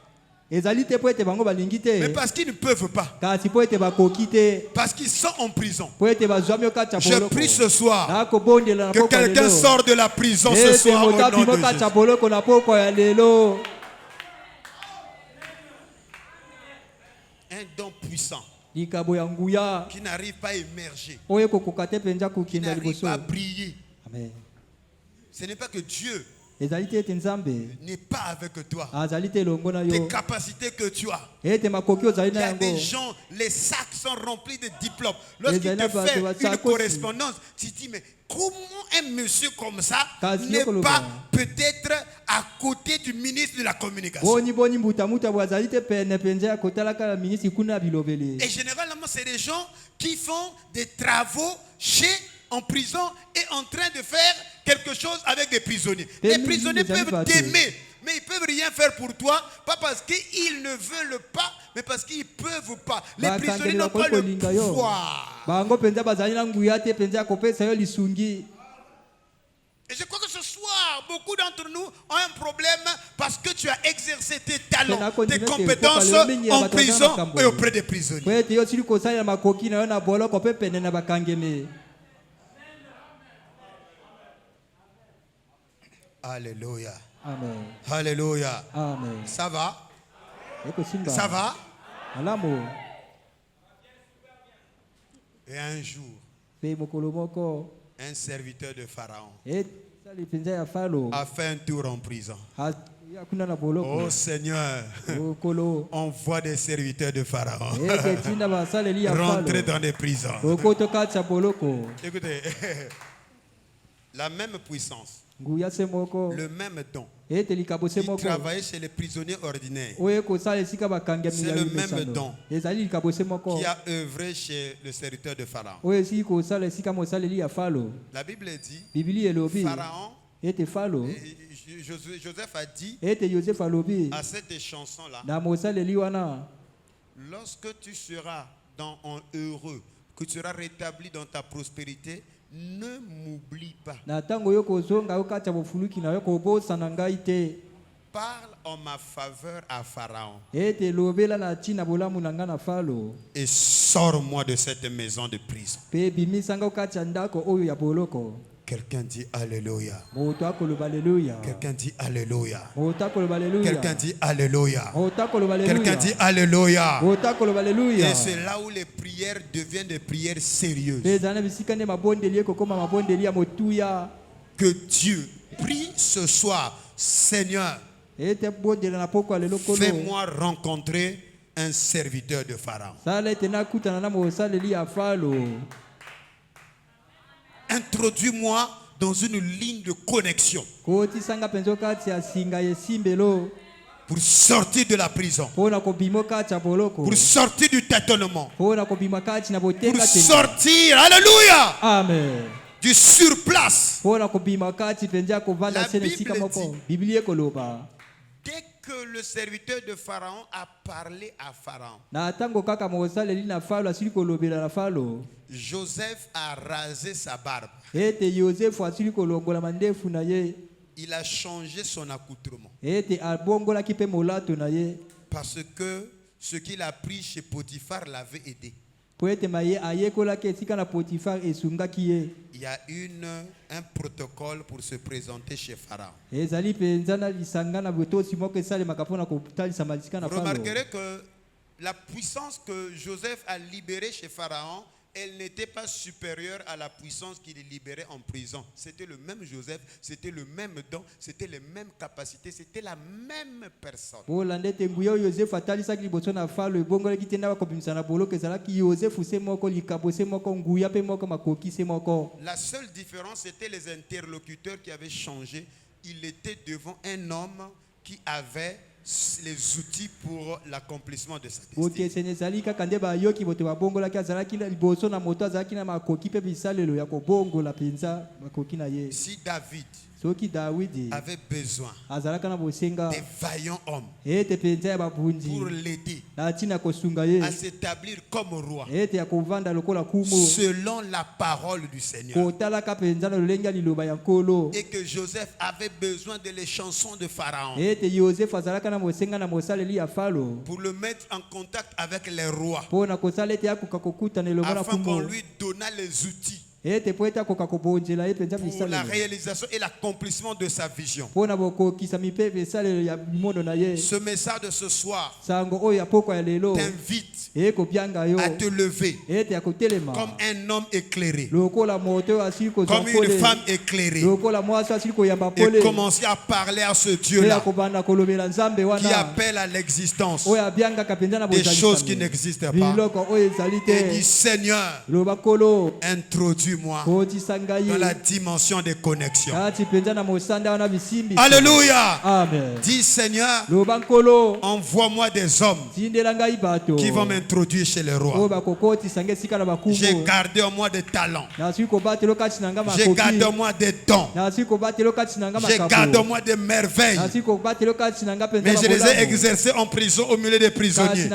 ezali te po ete bango balingi
mais
te
parce qu'ils ne peuvent pas.
kasi po ete bakoki te
Parce qu'ils sont en prison.
po ete bazwami yo kati ya
Je
boloko.
prie ce soir
nakobondela na
que
poko ya
quelqu'un
lelo.
sort de la prison ce
ete
soir au
moto
nom
apimo
de
kati ya
Jésus.
boloko na poko ya lelo.
Un don puissant
likabo ya nguya
qui n'arrive pas à émerger,
oyo ekokoka te mpenza
qui
kokenda
n'arrive
liboso.
pas à briller.
Amen.
Ce n'est pas que Dieu
ezali te ete nzambe
n'est pas avec toi.
azali te elongo na
Tes
yo
capacités que tu as.
ete makoki ozali
Il y
na
a des
yango.
gens, les sacs sont remplis de diplômes. Lorsqu'il
Les
te
années
fait
passent,
une
ça
correspondance, tu te dis, mais comment un monsieur comme ça
Kasi
n'est
yokoloba.
pas peut-être à côté du ministre de la communication?
boni boni mbutamuta bwe azali te pene mpenza ya kotalaka na ministre kuna ya bilobeli.
Et généralement, c'est des gens qui font des travaux en prison et en train de faire quelque chose avec des prisonniers. Les prisonniers peuvent t'aimer, mais ils ne peuvent rien faire pour toi, pas parce qu'ils ne veulent pas, mais parce qu'ils ne peuvent pas. Les prisonniers n'ont pas le pouvoir.
bango mpenza bazali na nguya te mpenza ya kopesa yo lisungi.
Et je crois que ce soir, beaucoup d'entre nous ont un problème parce que tu as exercé tes talents, tes compétences en prison et auprès des prisonniers.
po ete yo osili kosalela makoki na yo na boloko mpe pene na bakangemi.
Alléluia.
Amen.
Alléluia.
Amen.
Ça va?
ekosimba
Ça va?
malamu.
Et un jour,
mpe mokolo moko
Un serviteur de Pharaon
esali mpenza ya falo
a fait un tour en prison.
ya kuna na boloko
Oh Seigneur,
okolo
on voit des serviteurs de Pharaon
ete tinda basaleli ya
rentrer
falo
dans des prisons.
okoto kati ya boloko
Écoutez, la même puissance,
nguya se moko
le même don.
ete likabo se
Il
moko
travaillait chez les prisonniers ordinaires
oyo ekosala esika bakangi ya
C'est
milai
le même
mesano
don
ezali likabo se moko
qui a œuvré chez le serviteur de Pharaon.
oyo esili kosala esika mosaleli ya falo
La Bible dit,
bibili elobi
Pharaon,
ete falo
Joseph a dit
ete yosefu alobi
à cette chanson-là,
na mosaleli wana
lorsque tu seras heureux, que tu seras rétabli dans ta prospérité, ne m'oublie pas.
na ntango yo kozonga yo kati ya bofuluki na yo kobosana ngai te
Parle en ma faveur à Pharaon
ete lobela na ntina bolamu na ngai na falo
et sors-moi de cette maison de prison.
mpe bimisa ngai kati ya ndako oyo ya boloko.
Quelqu'un dit Alléluia.
Moto akoloba Alléluia.
Quelqu'un dit Alléluia.
Moto akoloba Alléluia.
Quelqu'un dit Alléluia.
Moto akoloba Alléluia.
Quelqu'un dit Alléluia.
Moto akoloba Alléluia.
Et c'est là où les prières deviennent des prières sérieuses. Que Dieu prie ce soir, Seigneur, fais-moi rencontrer un serviteur de Pharaon. Introduis-moi dans une ligne de connexion pour sortir de la prison, pour sortir du tâtonnement, pour sortir, alléluia,
Amen,
du surplace.
La Bible dit,
dès que le serviteur de Pharaon a parlé à Pharaon, Joseph a rasé sa barbe. Il a changé son accoutrement. Parce que ce qu'il a pris chez Potiphar l'avait aidé. Il y a un protocole pour se présenter chez Pharaon. Vous remarquerez que la puissance que Joseph a libérée chez Pharaon, elle n'était pas supérieure à la puissance qu'il libérait en prison. C'était le même Joseph, c'était le même don, c'était les mêmes capacités, c'était la même personne. La seule différence, c'était les interlocuteurs qui avaient changé. Il était devant un homme qui avait les outils pour l'accomplissement de sa destinée. Si David avait besoin des vaillants hommes pour l'aider à s'établir comme roi selon la parole du Seigneur, et que Joseph avait besoin de les chansons de Pharaon pour le mettre en contact avec les rois, afin qu'on lui donnât les outils pour la réalisation et l'accomplissement de sa vision. Ce message de ce soir t'invite à te lever comme un homme éclairé, comme une femme éclairée, et commencer à parler à ce Dieu-là qui appelle à l'existence des choses qui n'existent pas, et dit: Seigneur, introduis-moi dans la dimension des connexions. Alléluia.
Amen.
Dis: Seigneur, envoie-moi des hommes qui vont m'introduire chez les rois. J'ai gardé en moi des talents, j'ai gardé en moi des dons, j'ai gardé en moi des merveilles, mais je les ai exercés en prison au milieu des prisonniers,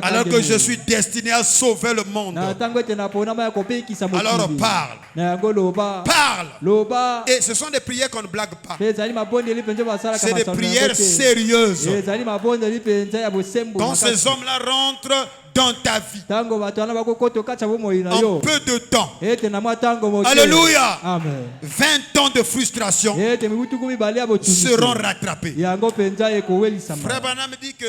alors que je suis destiné à sauver le monde. Alors parle. Et ce sont des prières qu'on ne blague pas. C'est des prières sérieuses. Quand ces hommes-là rentrent dans ta vie, en peu de temps, alléluia,
Amen,
20 ans de frustration seront rattrapés. Frère Branham dit que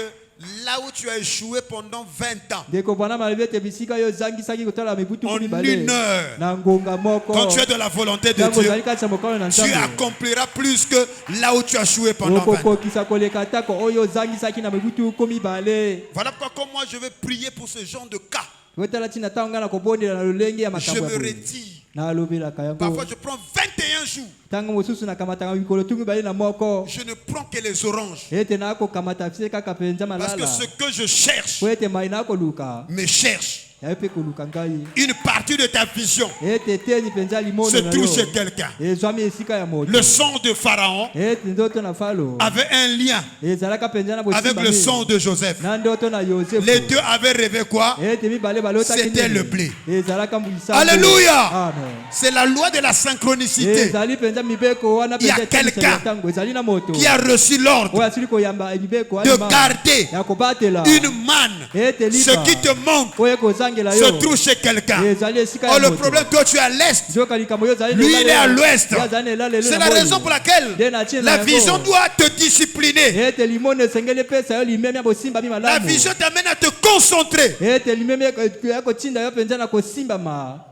là où tu as échoué pendant 20 ans,
ndeko bana malobi ete bisika yo ozangisaki kotala mibutu
en
mibale
une heure,
na ngonga moko
quand tu es dans la volonté de
ntango
Dieu,
ozali kati ya mokolo na
tu
nzambe
accompliras plus que là où tu as échoué pendant 20 ans.
okokokisa koleka atako oyo ozangisaki na mibutu mibale.
Voilà pourquoi comme moi je vais prier pour ce genre de cas.
kotala ntina ntango ngai nakobondela na lolenge ya
Je
makambo
me
ya boye.
retire.
nalobelaka yango
Parfois je prends 21 jours.
ntango mosusu nakamataka mikolo tu mibale na moko
Je ne prends que les oranges.
ete nakokamata se kaka mpenza
Parce que
malala
ce que je cherche
po ete mai nakoluka
me cherche.
yaye mpe koluka ngai
Une partie de ta vision
ete teni mpenza limono
se
na
trouve
yo
chez quelqu'un.
ezwami esika ya moto
Le sang de Pharaon
ete ndoto na falo
avait un lien
ezalaka mpenza na
avec le sang de Joseph.
na ndoto na yosefu
Les deux avaient rêvé quoi?
ete mibale balotaki
C'était
nini?
le blé.
ezalaka mbwisa
Alléluia!
amen
C'est la loi de la synchronicité
ezali mpenza mibeko wana
Il y a
mpenza etanisa
quelqu'un
ya ntango ezali na moto
qui a reçu l'ordre
oyo asili koyamba mibeko
de
wana
garder
ya kobatela
une manne.
ete
Ce
liba
qui te manque
oyo ekozangela
se
yo
trouve chez quelqu'un.
ezali esika
Oh,
ya
le
moto
problème, toi tu es à l'est.
nzoka likambo yo ezali
Lui,
lelale
il est à
ya-
l'ouest.
ya ezali na elale
C'est
na
la
boye.
raison pour laquelle
Nde na ntina
la
yango.
vision doit te discipliner.
ete limono esengeli epesa yo limemi ya bosimba mi
La
malamu
vision t'amène à te concentrer.
ete limemi ya kotinda yo mpenza na kosimbama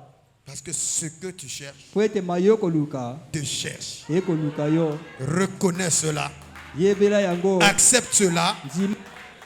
Parce que ce que tu cherches
po ete mai yo koluka
te cherche.
ekoluka yo
Reconnais cela.
yebela yango
Accepte cela.
nzima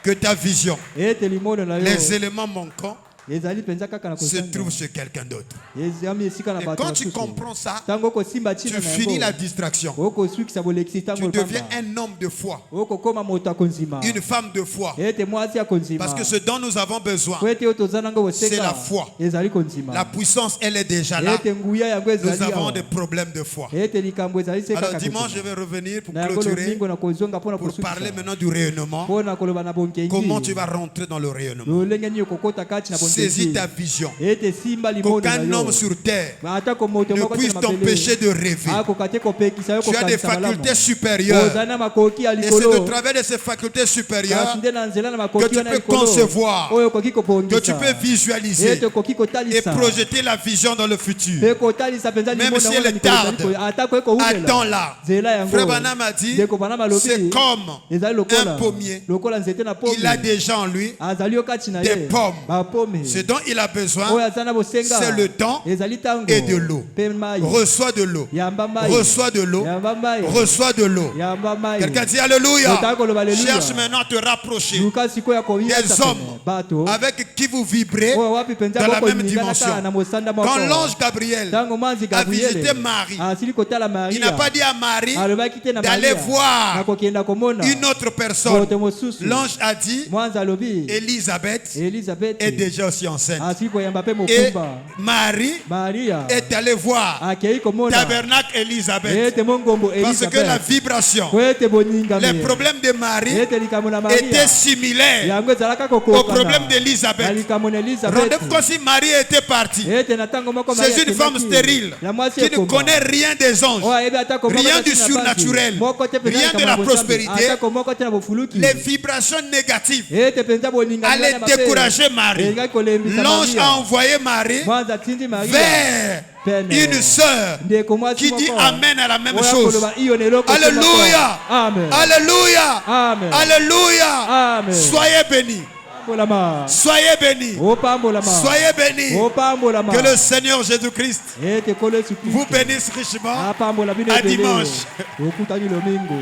Que ta vision,
ete limono na yo
les éléments manquants
ezali mpenza kaka na
se
kosanga
trouvent chez quelqu'un d'autre.
ezami esika na
Et
bato
quand tu
basusu
comprends ça,
ntango okosimba
tu
ntina na
finis la
yango
distraction.
okosukisa bolekisi
Tu
ntango
deviens
olpamba
un homme de foi,
okokóma moto akonzima
une femme de foi.
ete mwasi akonzima
Parce que ce dont nous avons besoin,
po ete oyo toza nango
c'est la
bosenga
foi.
ezali konzima
La puissance, elle est déjà là.
ete nguya yango
Nous
ezali
avons
awa
des problèmes de foi.
ete likambo ezali se
Alors
kaka
dimanche, je
kokima.
vais revenir pour
na yango
clôturer,
lomingo na kozonga mpona
pour parler
kosukisa
maintenant du rayonnement.
mpona koloba na bonkengi
Comment tu vas rentrer dans le rayonnement?
lolenge nini okokota kati na
Saisis
bonkengi
ta vision.
ete simba limono na
Qu'aucun
yo
homme sur terre
atako moto
ne
moko
puisse t'empêcher de rêver.
akoka te kopekisa yo
Tu as des
kokanisa malamu
facultés supérieures.
ozali na makoki ya
Et c'est de
likolo
travers de ces facultés supérieures
kasi nde na nzela na
que
makoki
tu
wana ya
peux
likolo
concevoir,
oyo okoki
que tu
kopongisa
peux visualiser
ete okoki
et
kotalisa
projeter la vision dans le futur.
mpe kotalisa mpenza
Même
limono
si
yango na
elle
mikolo ezali
tarde,
koya- atako ekowumela
attends-la.
nzela yango
Frère Branham a dit,
ndeko bana malobi
c'est comme
ezali lokola
un pommier.
lokola nzete na pomme
Il a déjà en lui
azali yo kati na
des
ye
pommes.
bapome
Ce dont il a besoin,
oyo aza na bosenga
c'est le temps
ezali ntango
et de l'eau.
mpe mai
Reçois de l'eau.
yamba mai
Reçois de l'eau.
yamba mai
Reçois de l'eau.
yamba mai
Quelqu'un dit Alléluia.
Otaka koloba Alléluia.
Cherche maintenant à te rapprocher
luka sikoyo
des
koyisa
hommes
bato
avec qui vous vibrez
oyo wapi mpenza
dans la même
bokoningana
dimension.
kaka na mosanda moko
Quand l'ange Gabriel
ntango mwanzi
a visité
gabriele
Marie,
asili kotala
il n'a
maria
pas dit à Marie
alobaki te na
d'aller
maria
voir
nakokenda komona
une autre personne.
moto mosusu
L'ange a dit
mwanzi alobi
Élisabeth
elizabeth
est déjà aussi enceinte.
asili koyamba mpe
Et
mokumba
Marie
maria
est allée voir
akei komona
Tabernacle Élisabeth.
ete mongombo
Parce que la
elizabeth
vibration,
po ete boningame
les problèmes de Marie
ete likambo na
étaient
maria
similaires
yango ezalaka
au problème
kokokana na
d'Élisabeth.
likambo na elizabeth
Rendez-vous compte si Marie était partie.
ete na ntango moko Maria
C'est une femme
akendaki,
stérile
ya mwasi
qui ne
ekoma.
connaît rien des anges,
Oyo ayebi atako moko
rien
kati
du
na
surnaturel,
basi. Moko te penza
rien
likambo
de
na
la
bosambi.
prospérité.
Atako moko te na bofuluki
Les vibrations négatives
ete penza boningami
allaient
wana mabe.
décourager Marie.
Elingaki kolembisa
L'ange
Maria.
a envoyé Marie
Mwanzi atindi Maria
vers
pene.
une sœur
Ndeko mwasi
qui dit
moko.
Amen à la même
Oyo
chose.
akoloba iyo na eloko te
Alléluia.
moko. Amen.
Alléluia.
Amen.
Alléluia.
Amen.
Soyez bénis.
Pambolama.
Soyez bénis.
Opambolama.
Soyez bénis.
Opambolama.
Que le Seigneur Jésus-Christ
ete kolo Yesu Kristo.
vous bénisse richement.
Apambola bino
À
ebele.
dimanche.
Okutani lomingo.